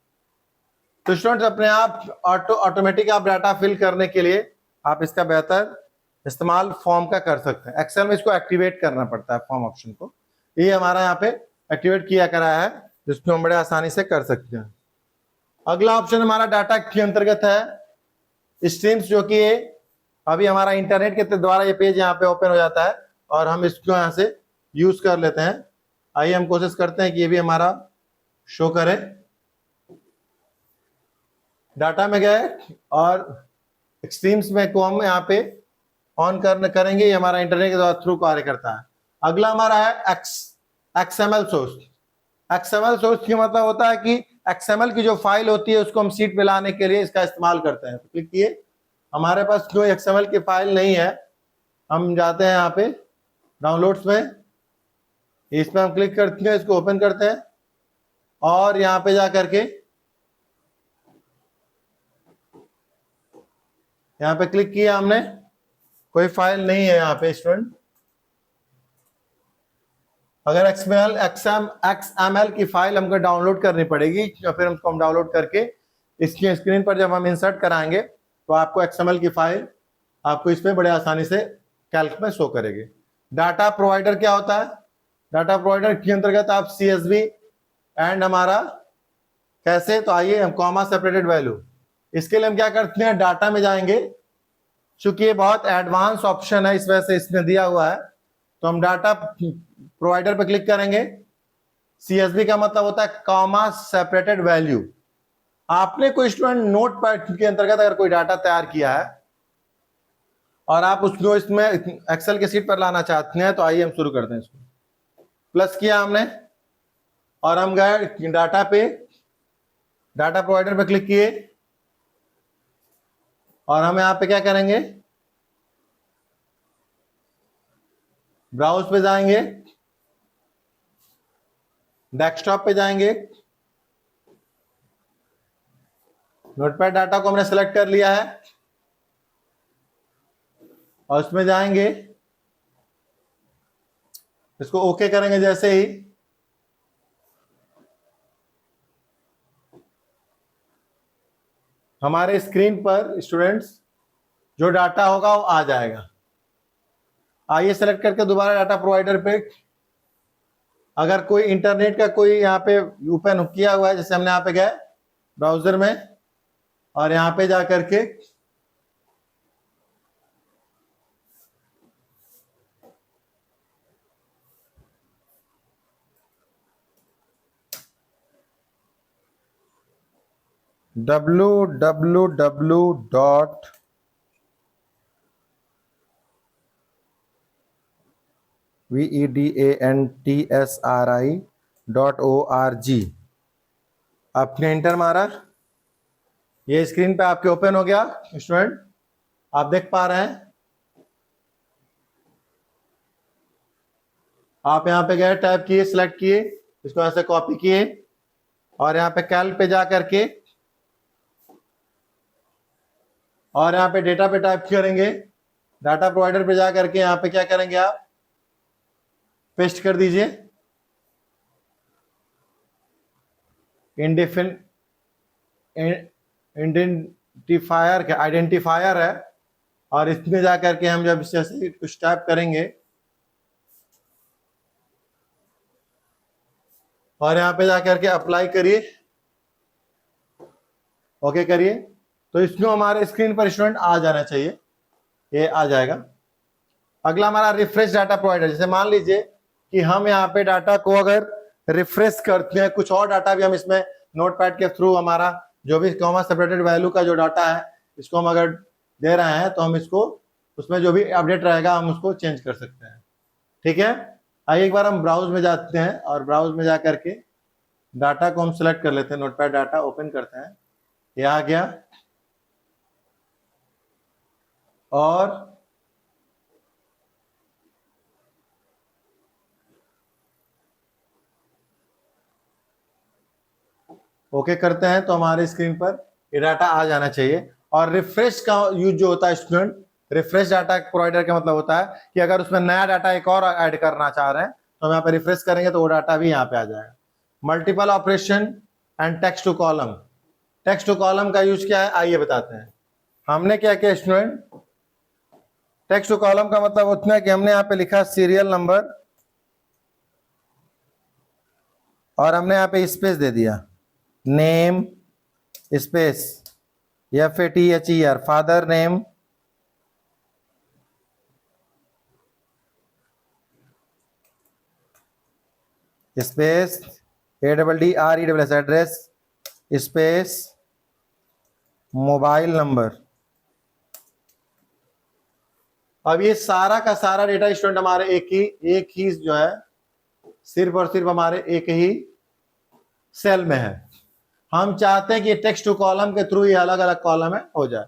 तो स्टूडेंट्स अपने आप ऑटोमेटिक आप डाटा फिल करने के लिए आप इसका बेहतर इस्तेमाल फॉर्म का कर सकते हैं। एक्सेल में इसको एक्टिवेट करना पड़ता है फॉर्म ऑप्शन को, ये हमारा यहाँ पे एक्टिवेट किया करा है जिसको हम बड़े आसानी से कर सकते हैं। अगला ऑप्शन हमारा डाटा के अंतर्गत है स्ट्रीम्स, जो कि अभी हमारा इंटरनेट के द्वारा ये पेज यहाँ पे ओपन हो जाता है और हम इसको यहाँ से यूज कर लेते हैं। आइए हम कोशिश करते हैं कि ये भी हमारा शो करे। डाटा में गए और स्ट्रीम्स में को हम यहाँ पे ऑन करेंगे, ये हमारा इंटरनेट के द्वारा थ्रू कार्य करता है। अगला हमारा है एक्सएमएल सोर्स। एक्सएमएल सोर्स की मतलब होता है कि एक्सएमएल की जो फाइल होती है उसको हम सीट पे लाने के लिए इसका इस्तेमाल करते हैं। तो क्लिक किए, हमारे पास कोई एक्सएमएल की फाइल नहीं है, हम जाते हैं यहाँ पे डाउनलोड्स में, इस पे हम क्लिक करते हैं, इसको ओपन करते हैं और यहाँ पे जा करके यहाँ पे क्लिक किया हमने, कोई फाइल नहीं है यहाँ पे स्टूडेंट। अगर एक्सएमएल की फाइल हमको डाउनलोड करनी पड़ेगी तो फिर उसको हम डाउनलोड करके इसकी स्क्रीन पर जब हम इंसर्ट कराएंगे तो आपको एक्सएमएल की फाइल आपको इसमें बड़े आसानी से कैल्क में शो करेगी। डाटा प्रोवाइडर क्या होता है, डाटा प्रोवाइडर के अंतर्गत आप CSV एंड हमारा कैसे, तो आइए हम कॉमा सेपरेटेड वैल्यू, इसके लिए हम क्या करते हैं, डाटा में जाएंगे, चूंकि ये बहुत एडवांस ऑप्शन है इस वजह से इसमें दिया हुआ है, तो हम डाटा प्रोवाइडर पे क्लिक करेंगे। CSV का मतलब होता है कॉमा सेपरेटेड वैल्यू। आपने कोई स्टूडेंट नोट पैड के अंतर्गत अगर कोई डाटा तैयार किया है और आप उसको इसमें एक्सेल के सीट पर लाना चाहते हैं, तो आइए हम शुरू करते हैं। इसको प्लस किया हमने और हम गए डाटा पे, डाटा प्रोवाइडर पे क्लिक किए और हम यहाँ पे क्या करेंगे, ब्राउज पे जाएंगे, डेस्कटॉप पे जाएंगे, नोटपैड डाटा को हमने सेलेक्ट कर लिया है और उसमें जाएंगे, इसको ओके करेंगे। जैसे ही हमारे स्क्रीन पर स्टूडेंट्स जो डाटा होगा वो आ जाएगा। आइए सेलेक्ट करके दोबारा डाटा प्रोवाइडर पे, अगर कोई इंटरनेट का कोई यहाँ पे ओपन किया हुआ है, जैसे हमने यहाँ पे गए ब्राउजर में और यहाँ पे जा करके www.vedantsri.org आपने इंटर मारा, ये स्क्रीन पे आपके ओपन हो गया। स्टूडेंट आप देख पा रहे हैं, आप यहाँ पे गए, टाइप किए, सिलेक्ट किए, इसको ऐसे कॉपी किए और यहाँ पे कैल्क पे जा करके और यहाँ पे डेटा पे टाइप करेंगे, डाटा प्रोवाइडर पे जा करके यहाँ पे क्या करेंगे, आप पेस्ट कर दीजिए। आइडेंटिफायर है और इसमें जा करके हम जब जैसे कुछ टाइप करेंगे और यहाँ पे जाकर के अप्लाई करिए, ओके करिए, तो इसमें हमारे स्क्रीन पर स्टूडेंट आ जाना चाहिए, ये आ जाएगा। अगला हमारा रिफ्रेश डाटा प्रोवाइडर, जैसे मान लीजिए कि हम यहाँ पे डाटा को अगर रिफ्रेश करते हैं, कुछ और डाटा भी हम इसमें नोटपैड के थ्रू हमारा जो भी कॉमा सेपरेटेड वैल्यू का जो डाटा है इसको हम अगर दे रहे हैं तो हम इसको उसमें जो भी अपडेट रहेगा हम उसको चेंज कर सकते हैं। ठीक है, आइए एक बार हम ब्राउज में जाते हैं और ब्राउज में जा करके डाटा को हम सिलेक्ट कर लेते हैं, नोटपैड डाटा ओपन करते हैं ये आ गया, और ओके करते हैं तो हमारे स्क्रीन पर ये डाटा आ जाना चाहिए। और रिफ्रेश का यूज जो होता है स्टूडेंट, रिफ्रेश डाटा प्रोवाइडर का मतलब होता है कि अगर उसमें नया डाटा एक और ऐड करना चाह रहे हैं तो हम यहाँ पे रिफ्रेश करेंगे तो वो डाटा भी यहाँ पे आ जाएगा। Multiple operation and text to column. Text to column का यूज क्या है आइए बताते हैं। हमने क्या किया स्टूडेंट, टेक्स्ट टू कॉलम का मतलब उतना है कि हमने यहाँ पे लिखा सीरियल नंबर और हमने यहाँ पे स्पेस दे दिया, name space FATHER, father name, space ADDRESS address, space mobile number. अब ये सारा का सारा डेटा स्टूडेंट हमारे एक ही जो है सिर्फ और सिर्फ हमारे एक ही सेल में है। हम चाहते हैं कि टेक्स्ट टू कॉलम के थ्रू ये अलग अलग कॉलम है हो जाए।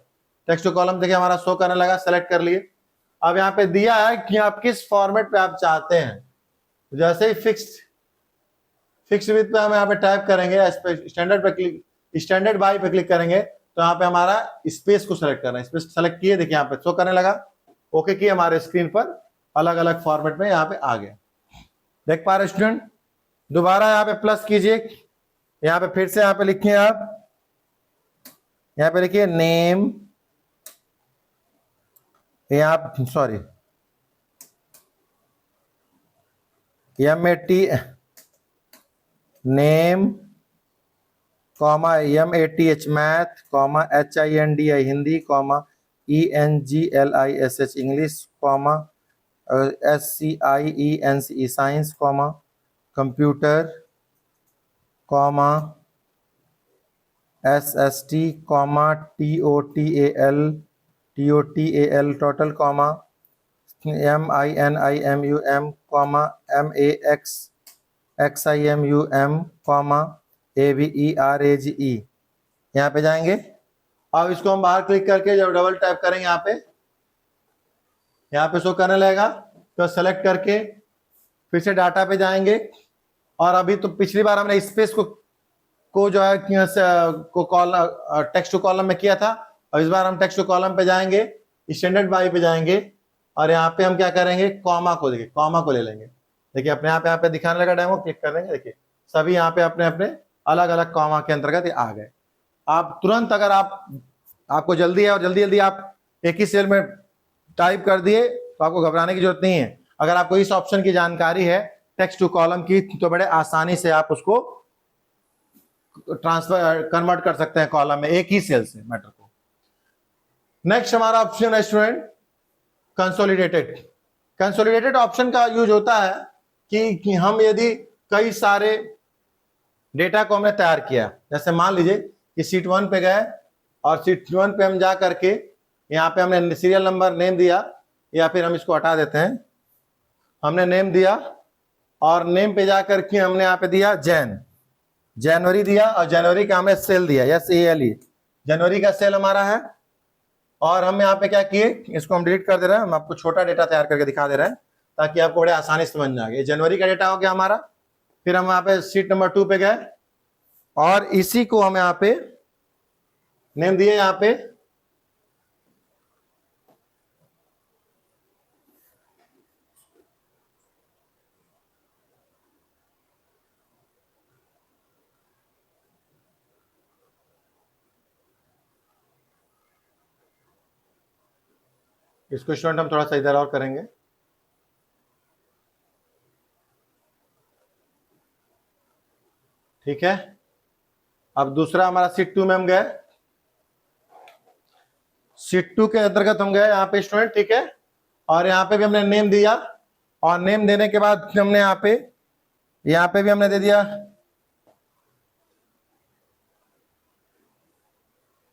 टेक्स्ट टू कॉलम देखिए हमारा शो करने लगा, सेलेक्ट कर लिए। अब यहाँ पे दिया है कि आप किस फॉर्मेट पे आप चाहते हैं। जैसे ही फिक्स विथ पे हम यहाँ पे टाइप करेंगे, स्टैंडर्ड पे क्लिक, स्टैंडर्ड बाई पे क्लिक करेंगे तो यहाँ पे हमारा स्पेस को सेलेक्ट करना है। स्पेस सेलेक्ट किए, देखिए यहाँ पे शो करने लगा, ओके किए, हमारे स्क्रीन पर अलग अलग फॉर्मेट में यहाँ पे आ गए। देख पा रहे स्टूडेंट। दोबारा यहाँ पे प्लस कीजिए, यहाँ पे फिर से यहाँ पे लिखिए, आप यहाँ पे लिखिए नेम, यहाँ sorry MAT name comma MATH math comma HINDI Hindi comma ENGLISH English comma SCIENCE science comma computer comma SST comma TOTAL total comma MINIMUM comma MAXXIMUM comma AVERAGE। यहाँ पे जाएंगे। अब इसको हम बाहर क्लिक करके जब डबल टैप करेंगे यहाँ पे शो करने लगेगा, तो सेलेक्ट करके फिर से डाटा पे जाएंगे। और अभी तो पिछली बार हमने स्पेस को जो है टेक्स्ट टू कॉलम में किया था, और इस बार हम टेक्स्ट टू कॉलम पे जाएंगे, स्टैंडर्ड बाई पे जाएंगे और यहाँ पे हम क्या करेंगे, कॉमा को, देखिए कॉमा को ले लेंगे। देखिए अपने आप यहाँ पे दिखाने लगा डेमो, क्लिक कर देंगे, देखिए सभी यहाँ पे अपने अपने अलग अलग कॉमा के अंतर्गत आ गए। आप तुरंत अगर आपको जल्दी है और जल्दी आप एक ही सेल में टाइप कर दिए तो आपको घबराने की जरूरत नहीं है। अगर आपको इस ऑप्शन की जानकारी है टेक्स्ट टू कॉलम की, तो बड़े आसानी से आप उसको ट्रांसफर कन्वर्ट कर सकते हैं कॉलम में एक ही सेल से मैटर को। नेक्स्ट हमारा ऑप्शन है स्टूडेंट कंसोलिडेटेड। कंसोलिडेटेड ऑप्शन का यूज होता है कि हम यदि कई सारे डेटा को हमने तैयार किया, जैसे मान लीजिए कि सीट 1 पे गए और सीट 1 पे हम जा करके यहाँ पे हमने सीरियल नंबर नेम दिया, या फिर हम इसको हटा देते हैं, हमने नेम दिया और नेम पे जा करके हमने यहाँ पे दिया जनवरी दिया और जनवरी का हमने सेल दिया SALE, जनवरी का सेल हमारा है। और हम यहाँ पे क्या किए, इसको हम डिलीट कर दे रहे हैं, हम आपको छोटा डेटा तैयार करके दिखा दे रहे हैं ताकि आपको बड़े आसानी से समझ में आ गया। जनवरी का डेटा हो गया हमारा। फिर हम यहाँ पे सीट नंबर 2 पे गए और इसी को हम यहाँ पे नेम दिए, यहाँ पे इसको स्टूडेंट हम थोड़ा सा इधर और करेंगे। ठीक है। अब दूसरा हमारा सीट 2 में हम गए, सीट 2 के अंतर्गत हम गए यहाँ पे स्टूडेंट, ठीक है। और यहाँ पे भी हमने नेम दिया और नेम देने के बाद हमने यहाँ पे भी हमने दे दिया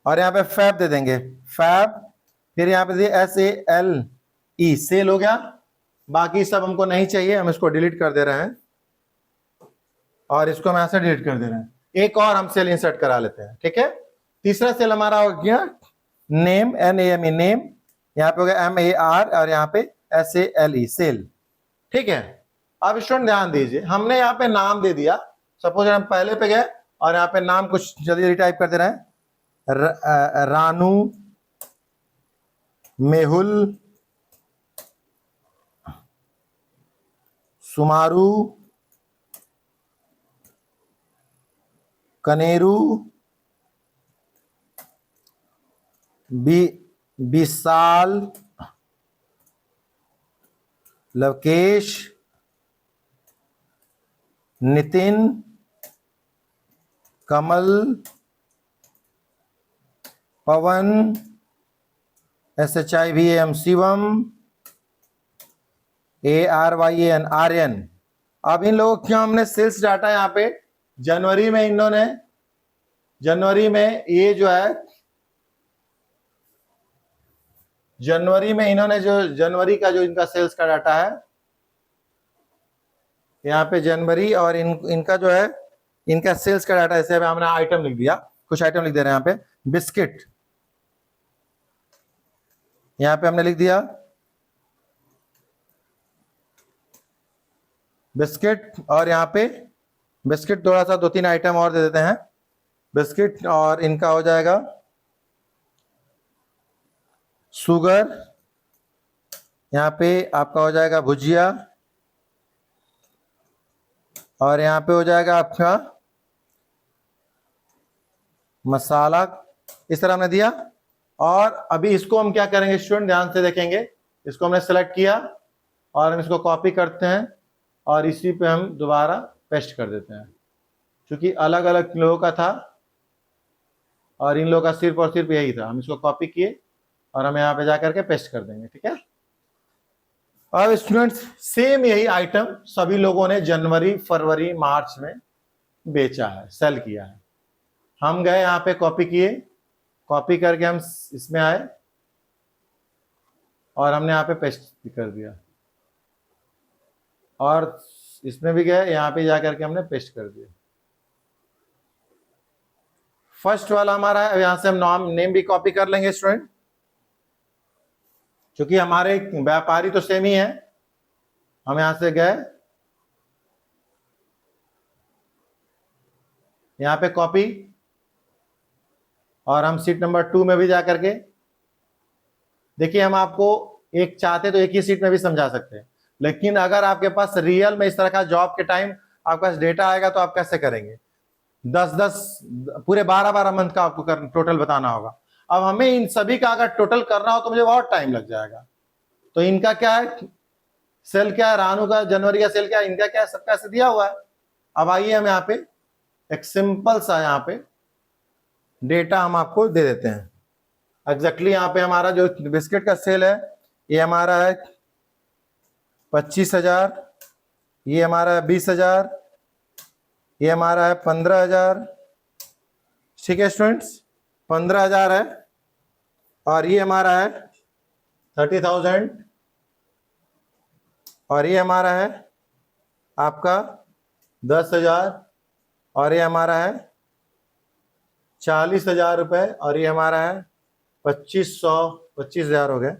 और यहाँ पे फैब दे देंगे, फैब। फिर यहाँ पे दिया SALE, सेल हो गया। बाकी सब हमको नहीं चाहिए, हम इसको डिलीट कर दे रहे हैं और इसको हम ऐसे डिलीट कर दे रहे हैं। एक और हम सेल इंसर्ट करा लेते हैं, ठीक है। तीसरा सेल हमारा हो गया नेम, NAME नेम, यहाँ पे हो गया MAR और यहाँ पे SALE सेल। ठीक है, अब स्टूडेंट ध्यान दीजिए, हमने यहाँ पे नाम दे दिया। सपोज हम पहले पे गए और यहाँ पे नाम कुछ जल्दी टाइप कर दे रहे हैं, रानू, मेहुल, सुमारू, कनेरू, विशाल, लवकेश, नितिन, कमल, पवन, SHIVAM शिवम, ARYAN आर्यन। अब इन लोगों का हमने सेल्स डाटा यहाँ पे जनवरी में ये जो है जनवरी में इन्होंने जो जनवरी का जो इनका सेल्स का डाटा है यहाँ पे जनवरी, और इनका जो है इनका सेल्स का डाटा, ऐसे हमने आइटम लिख दिया, कुछ आइटम लिख दे रहे हैं यहाँ पे। बिस्किट यहाँ पे हमने लिख दिया बिस्किट, और यहाँ पे बिस्किट थोड़ा सा 2-3 आइटम और दे देते हैं बिस्किट, और इनका हो जाएगा शुगर, यहाँ पे आपका हो जाएगा भुजिया, और यहाँ पे हो जाएगा आपका मसाला। इस तरह हमने दिया। और अभी इसको हम क्या करेंगे स्टूडेंट, ध्यान से देखेंगे, इसको हमने सेलेक्ट किया और हम इसको कॉपी करते हैं और इसी पे हम दोबारा पेस्ट कर देते हैं, क्योंकि अलग अलग लोगों का था और इन लोगों का सिर्फ और सिर्फ यही था। हम इसको कॉपी किए और हम यहाँ पे जा करके पेस्ट कर देंगे। ठीक है, अब स्टूडेंट्स सेम यही आइटम सभी लोगों ने जनवरी, फरवरी, मार्च में बेचा है, सेल किया है। हम गए यहाँ पे कॉपी किए, कॉपी करके हम इसमें आए और हमने यहाँ पे पेस्ट कर दिया, और इसमें भी गए, यहाँ पे जाकर के हमने पेस्ट कर दिया। फर्स्ट वाला हमारा है, यहां से हम नेम भी कॉपी कर लेंगे स्टूडेंट, क्योंकि हमारे व्यापारी तो सेम ही है। हम यहां से गए, यहां पे कॉपी, और हम सीट नंबर 2 में भी जाकर के देखिए, हम आपको एक चाहते तो एक ही सीट में भी समझा सकते हैं, लेकिन अगर आपके पास रियल में इस तरह का जॉब के टाइम आपके पास डेटा आएगा तो आप कैसे करेंगे? 10-10 पूरे 12-12 मंथ का आपको टोटल बताना होगा। अब हमें इन सभी का अगर टोटल करना हो तो मुझे बहुत टाइम लग जाएगा। तो इनका क्या है, सेल क्या है, रानू का जनवरी का सेल क्या है, इनका क्या है, सबका ऐसे दिया हुआ है। अब आइए हम यहाँ पे एक सिंपल सा यहाँ पे डेटा हम आपको दे देते हैं। एग्जैक्टली यहाँ पे हमारा जो बिस्किट का सेल है ये हमारा है 25,000, ये हमारा है 20,000, ये हमारा है 15,000। ठीक है स्टूडेंट्स, 15,000 है, और ये हमारा है 30,000, और ये हमारा है आपका 10,000, और ये हमारा है 40,000 रुपए, और ये हमारा है 25,000 हो गए।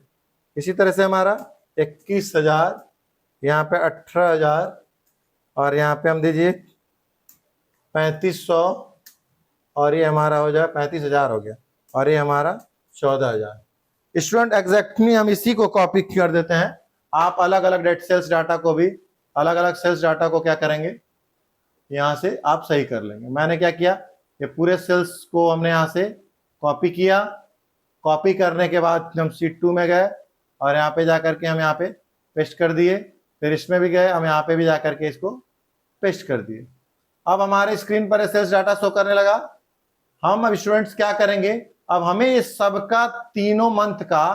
इसी तरह से हमारा 21,000, यहाँ पे 18,000, और यहाँ पे हम दीजिए 3500, और ये हमारा हो जाए 35,000 हो गया, और ये हमारा 14,000। स्टूडेंट एग्जैक्टली हम इसी को कॉपी कर देते हैं। आप अलग अलग डेट सेल्स डाटा को भी, अलग अलग सेल्स डाटा को क्या करेंगे, यहाँ से आप सही कर लेंगे। मैंने क्या किया, ये पूरे सेल्स को हमने यहाँ से कॉपी किया, कॉपी करने के बाद हम सीट 2 में गए और यहाँ पे जाकर के हम यहाँ पे पेस्ट कर दिए, फिर इसमें भी गए, हम यहाँ पे भी जाकर के इसको पेस्ट कर दिए। अब हमारे स्क्रीन पर सेल्स डाटा शो करने लगा। हम अब स्टूडेंट्स क्या करेंगे, अब हमें इस सबका तीनों मंथ का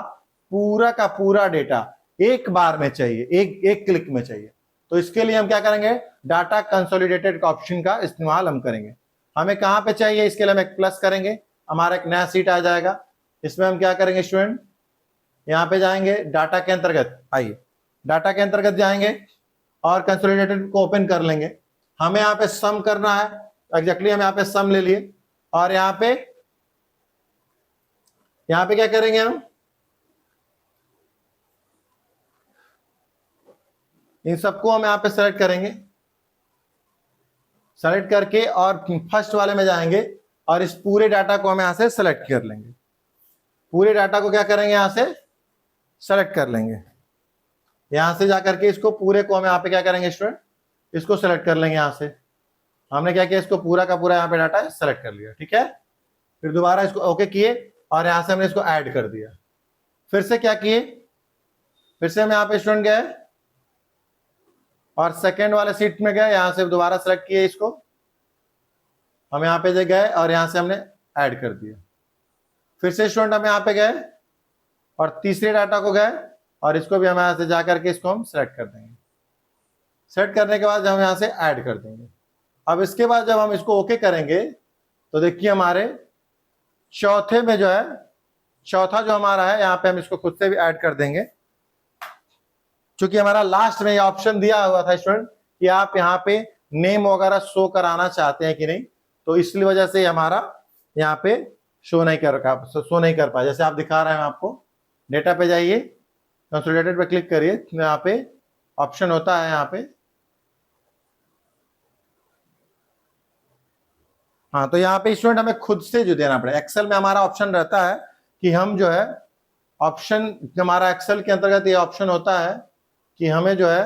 पूरा डेटा एक बार में चाहिए, एक क्लिक में चाहिए। तो इसके लिए हम क्या करेंगे, डाटा कंसोलिडेटेड ऑप्शन का इस्तेमाल हम करेंगे। हमें कहां पे चाहिए, इसके लिए हम एक प्लस करेंगे, हमारा एक नया सीट आ जाएगा। इसमें हम क्या करेंगे स्टूडेंट, यहाँ पे जाएंगे डाटा के अंतर्गत, आइए डाटा के अंतर्गत जाएंगे और कंसोलिडेटेड को ओपन कर लेंगे। हमें यहाँ पे सम करना है, एग्जैक्टली हम यहाँ पे सम ले लिए और यहाँ पे यहां पे क्या करेंगे हम, इन सबको हम यहां पे सेलेक्ट करेंगे, सेलेक्ट करके और फर्स्ट वाले में जाएंगे और इस पूरे डाटा को हम यहां से सेलेक्ट कर लेंगे। पूरे डाटा को क्या करेंगे, यहां से सेलेक्ट कर लेंगे। यहां से जाकर के इसको पूरे को हम यहां पे क्या करेंगे स्टूडेंट, इसको सेलेक्ट कर लेंगे। यहां से हमने क्या किया, इसको पूरा का पूरा यहां पे डाटा सेलेक्ट कर लिया, ठीक है। फिर दोबारा इसको ओके किए और यहां से हमने इसको ऐड कर दिया। फिर से क्या किए, फिर से हम यहां पे स्टूडेंट गए और सेकेंड वाले सीट में गए, यहां से दोबारा सेलेक्ट किए इसको, हम यहां पे गए और यहां से हमने ऐड कर दिया। फिर से स्टूडेंट हम यहां पे गए और तीसरे डाटा को गए और इसको भी हम यहां से जाकर के इसको हम सेलेक्ट कर देंगे। सेलेक्ट करने के बाद हम यहां से ऐड कर देंगे। अब इसके बाद जब हम इसको ओके करेंगे तो देखिए हमारे चौथे में जो है, चौथा जो हमारा है, यहां पे हम इसको खुद से भी ऐड कर देंगे। क्योंकि हमारा लास्ट में ये ऑप्शन दिया हुआ था स्टूडेंट कि आप यहाँ पे नेम वगैरह शो कराना चाहते हैं कि नहीं, तो इसलिए वजह से हमारा यहाँ पे शो नहीं कर पाया। जैसे आप दिखा रहे हैं, आपको डेटा पे जाइए, कंसोलिडेटेड पे क्लिक करिए, यहाँ पे ऑप्शन होता है यहाँ पे, हाँ, तो यहाँ पे स्टूडेंट हमें खुद से जो देना पड़ेगा। एक्सेल में हमारा ऑप्शन रहता है कि हम जो है ऑप्शन, हमारा एक्सेल के अंतर्गत ये ऑप्शन होता है कि हमें जो है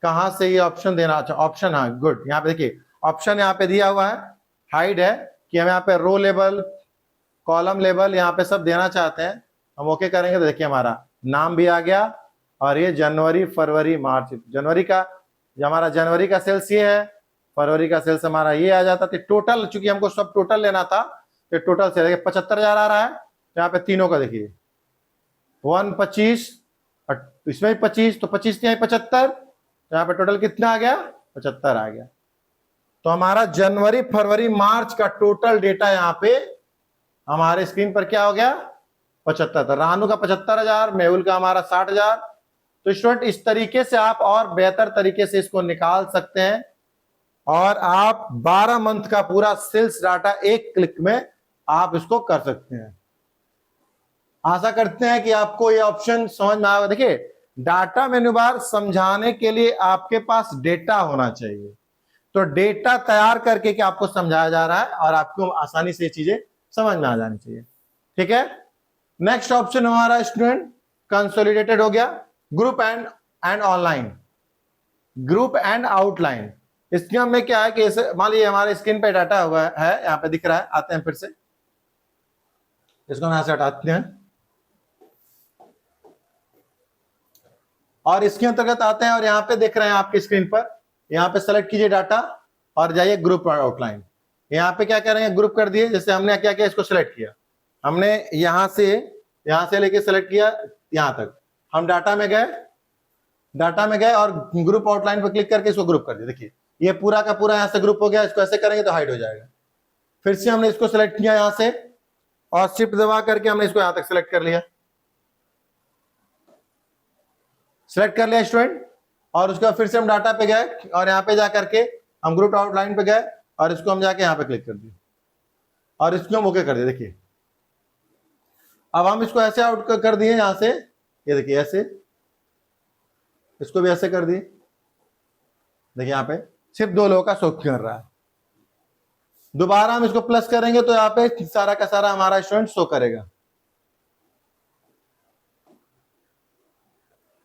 कहां से ये ऑप्शन देना। अच्छा ऑप्शन, हाँ गुड, यहाँ पे देखिए ऑप्शन यहाँ पे दिया हुआ है, हाइड है कि हम यहाँ पे रो लेबल, कॉलम लेबल यहाँ पे सब देना चाहते हैं। हम ओके करेंगे तो देखिए हमारा नाम भी आ गया और ये जनवरी फरवरी मार्च, जनवरी का हमारा जनवरी का सेल्स ये है, फरवरी का सेल्स हमारा ये आ जाता था। टोटल चूंकि हमको सब टोटल लेना था तो टोटल से देखिए 75,000 आ रहा है। तो यहाँ पे तीनों का देखिए 125 और इसमें भी 25, तो 25 नहीं 75, तो यहाँ पे टोटल कितना आ गया, 75 आ गया। तो हमारा जनवरी फरवरी मार्च का टोटल डेटा यहाँ पे हमारे स्क्रीन पर क्या हो गया, 75। रानू का 75,000, मेहुल का हमारा 60,000। तो स्टूडेंट इस तरीके से आप और बेहतर तरीके से इसको निकाल सकते हैं और आप 12 मंथ का पूरा सेल्स डाटा एक क्लिक में आप इसको कर सकते हैं। आशा करते हैं कि आपको ये ऑप्शन समझ में आएगा। देखिए डाटा मेन्यू बार समझाने के लिए आपके पास डेटा होना चाहिए, तो डेटा तैयार करके कि आपको समझाया जा रहा है और आपको आसानी से चीजें समझ में आ जानी चाहिए, ठीक है। नेक्स्ट ऑप्शन हमारा स्टूडेंट कंसोलिडेटेड हो गया, group and online, group and outline. इसके में क्या है कि मान लीजिए हमारे स्क्रीन पे डाटा हुआ है, यहाँ पे दिख रहा है, आते हैं फिर से इसको यहां से हटाते हैं और इसके अंतर्गत आते हैं और यहाँ पे देख रहे हैं आपकी स्क्रीन पर, यहाँ पे सेलेक्ट कीजिए डाटा और जाइए ग्रुप आउटलाइन। यहाँ पे क्या करेंगे, ग्रुप कर दिए। जैसे हमने क्या किया, इसको सेलेक्ट किया, हमने यहां से लेके सेलेक्ट किया यहां तक, हम डाटा में गए और ग्रुप आउटलाइन पर क्लिक करके इसको ग्रुप कर दिया। देखिए ये पूरा का पूरा यहां से ग्रुप हो गया। इसको ऐसे करेंगे तो हाइड हो जाएगा। फिर से हमने इसको सेलेक्ट किया यहां से और शिफ्ट दबा करके हमने इसको यहां तक सेलेक्ट कर लिया, सेलेक्ट कर लिया स्टूडेंट। और उसके बाद फिर से हम डाटा पे गए और यहाँ पे जाकर के हम ग्रुप आउटलाइन पे गए और इसको हम जाके यहाँ पे क्लिक कर दिए और इसको हम ओके कर दिए। देखिए अब हम इसको ऐसे आउट कर दिए यहां से, ये देखिए ऐसे, इसको भी ऐसे कर दिए। देखिए यहाँ पे सिर्फ 2 लोगों का शो कर रहा है। दोबारा हम इसको प्लस करेंगे तो यहाँ पे सारा का सारा हमारा स्टूडेंट शो करेगा।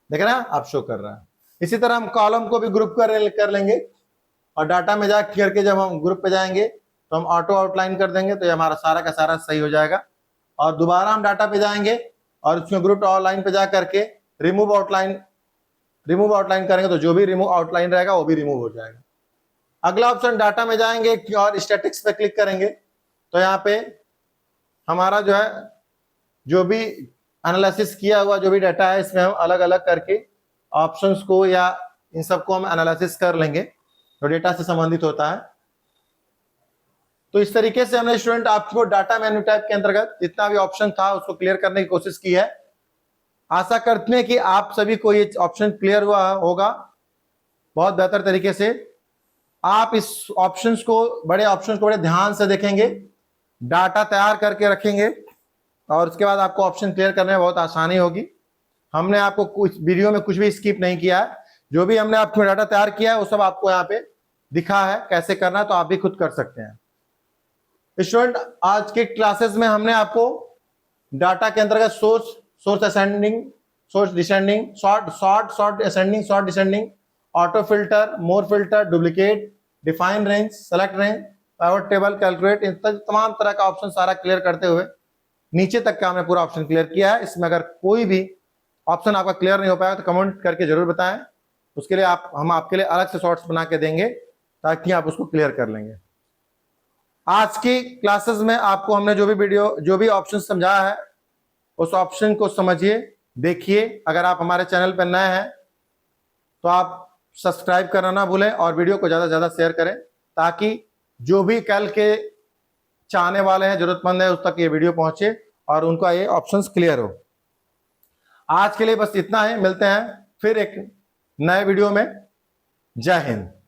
देख रहे हैं आप, शो कर रहा है। इसी तरह हम कॉलम को भी ग्रुप कर लेंगे और डाटा में जा करके जब हम ग्रुप पे जाएंगे तो हम ऑटो आउटलाइन कर देंगे, तो ये हमारा सारा का सारा सही हो जाएगा। और दोबारा हम डाटा पे जाएंगे और उसमें ग्रुप आउटलाइन पे जा करके रिमूव आउटलाइन करेंगे, तो जो भी रिमूव आउटलाइन रहेगा वो भी रिमूव हो जाएगा। अगला ऑप्शन डाटा में जाएंगे और स्टैटिक्स पे क्लिक करेंगे, तो यहाँ पे हमारा जो है जो भी एनालिसिस किया हुआ जो भी डाटा है, इसमें हम अलग अलग करके ऑप्शंस को या इन सबको हम एनालिसिस कर लेंगे जो डेटा से संबंधित होता है। तो इस तरीके से हमने स्टूडेंट आपको डाटा मेन्यू टाइप के अंतर्गत जितना भी ऑप्शन था उसको क्लियर करने की कोशिश की है। आशा करते हैं कि आप सभी को ये ऑप्शन क्लियर हुआ होगा बहुत बेहतर तरीके से। आप इस बड़े ऑप्शंस को बड़े ध्यान से देखेंगे, डाटा तैयार करके रखेंगे और उसके बाद आपको ऑप्शन क्लियर करने में बहुत आसानी होगी। हमने आपको कुछ वीडियो में कुछ भी स्किप नहीं किया है, जो भी हमने आपको डाटा तैयार किया है वो सब आपको यहाँ पे दिखा है कैसे करना है, तो आप भी खुद कर सकते हैं। स्टूडेंट, आज के क्लासेस में हमने आपको डाटा के अंतर्गत source ascending, source descending, sort ascending, sort descending, auto filter, more filter, duplicate, define range, select range, pivot table, calculate, इन तमाम तरह का ऑप्शन सारा क्लियर करते हुए नीचे तक का हमने पूरा ऑप्शन क्लियर किया है। इसमें अगर कोई भी ऑप्शन आपका क्लियर नहीं हो पाया तो कमेंट करके जरूर बताएं, उसके लिए हम आपके लिए अलग से शॉर्ट्स बना के देंगे ताकि आप उसको क्लियर कर लेंगे। आज की क्लासेस में आपको हमने जो भी ऑप्शन समझाया है उस ऑप्शन को समझिए, देखिए। अगर आप हमारे चैनल पर नए हैं तो आप सब्सक्राइब करना ना भूलें और वीडियो को ज्यादा से ज्यादा शेयर करें, ताकि जो भी कल के चाहने वाले हैं, जरूरतमंद है, उस तक ये वीडियो पहुंचे और उनका ये ऑप्शंस क्लियर हो। आज के लिए बस इतना ही, मिलते हैं फिर एक नए वीडियो में। जय हिंद।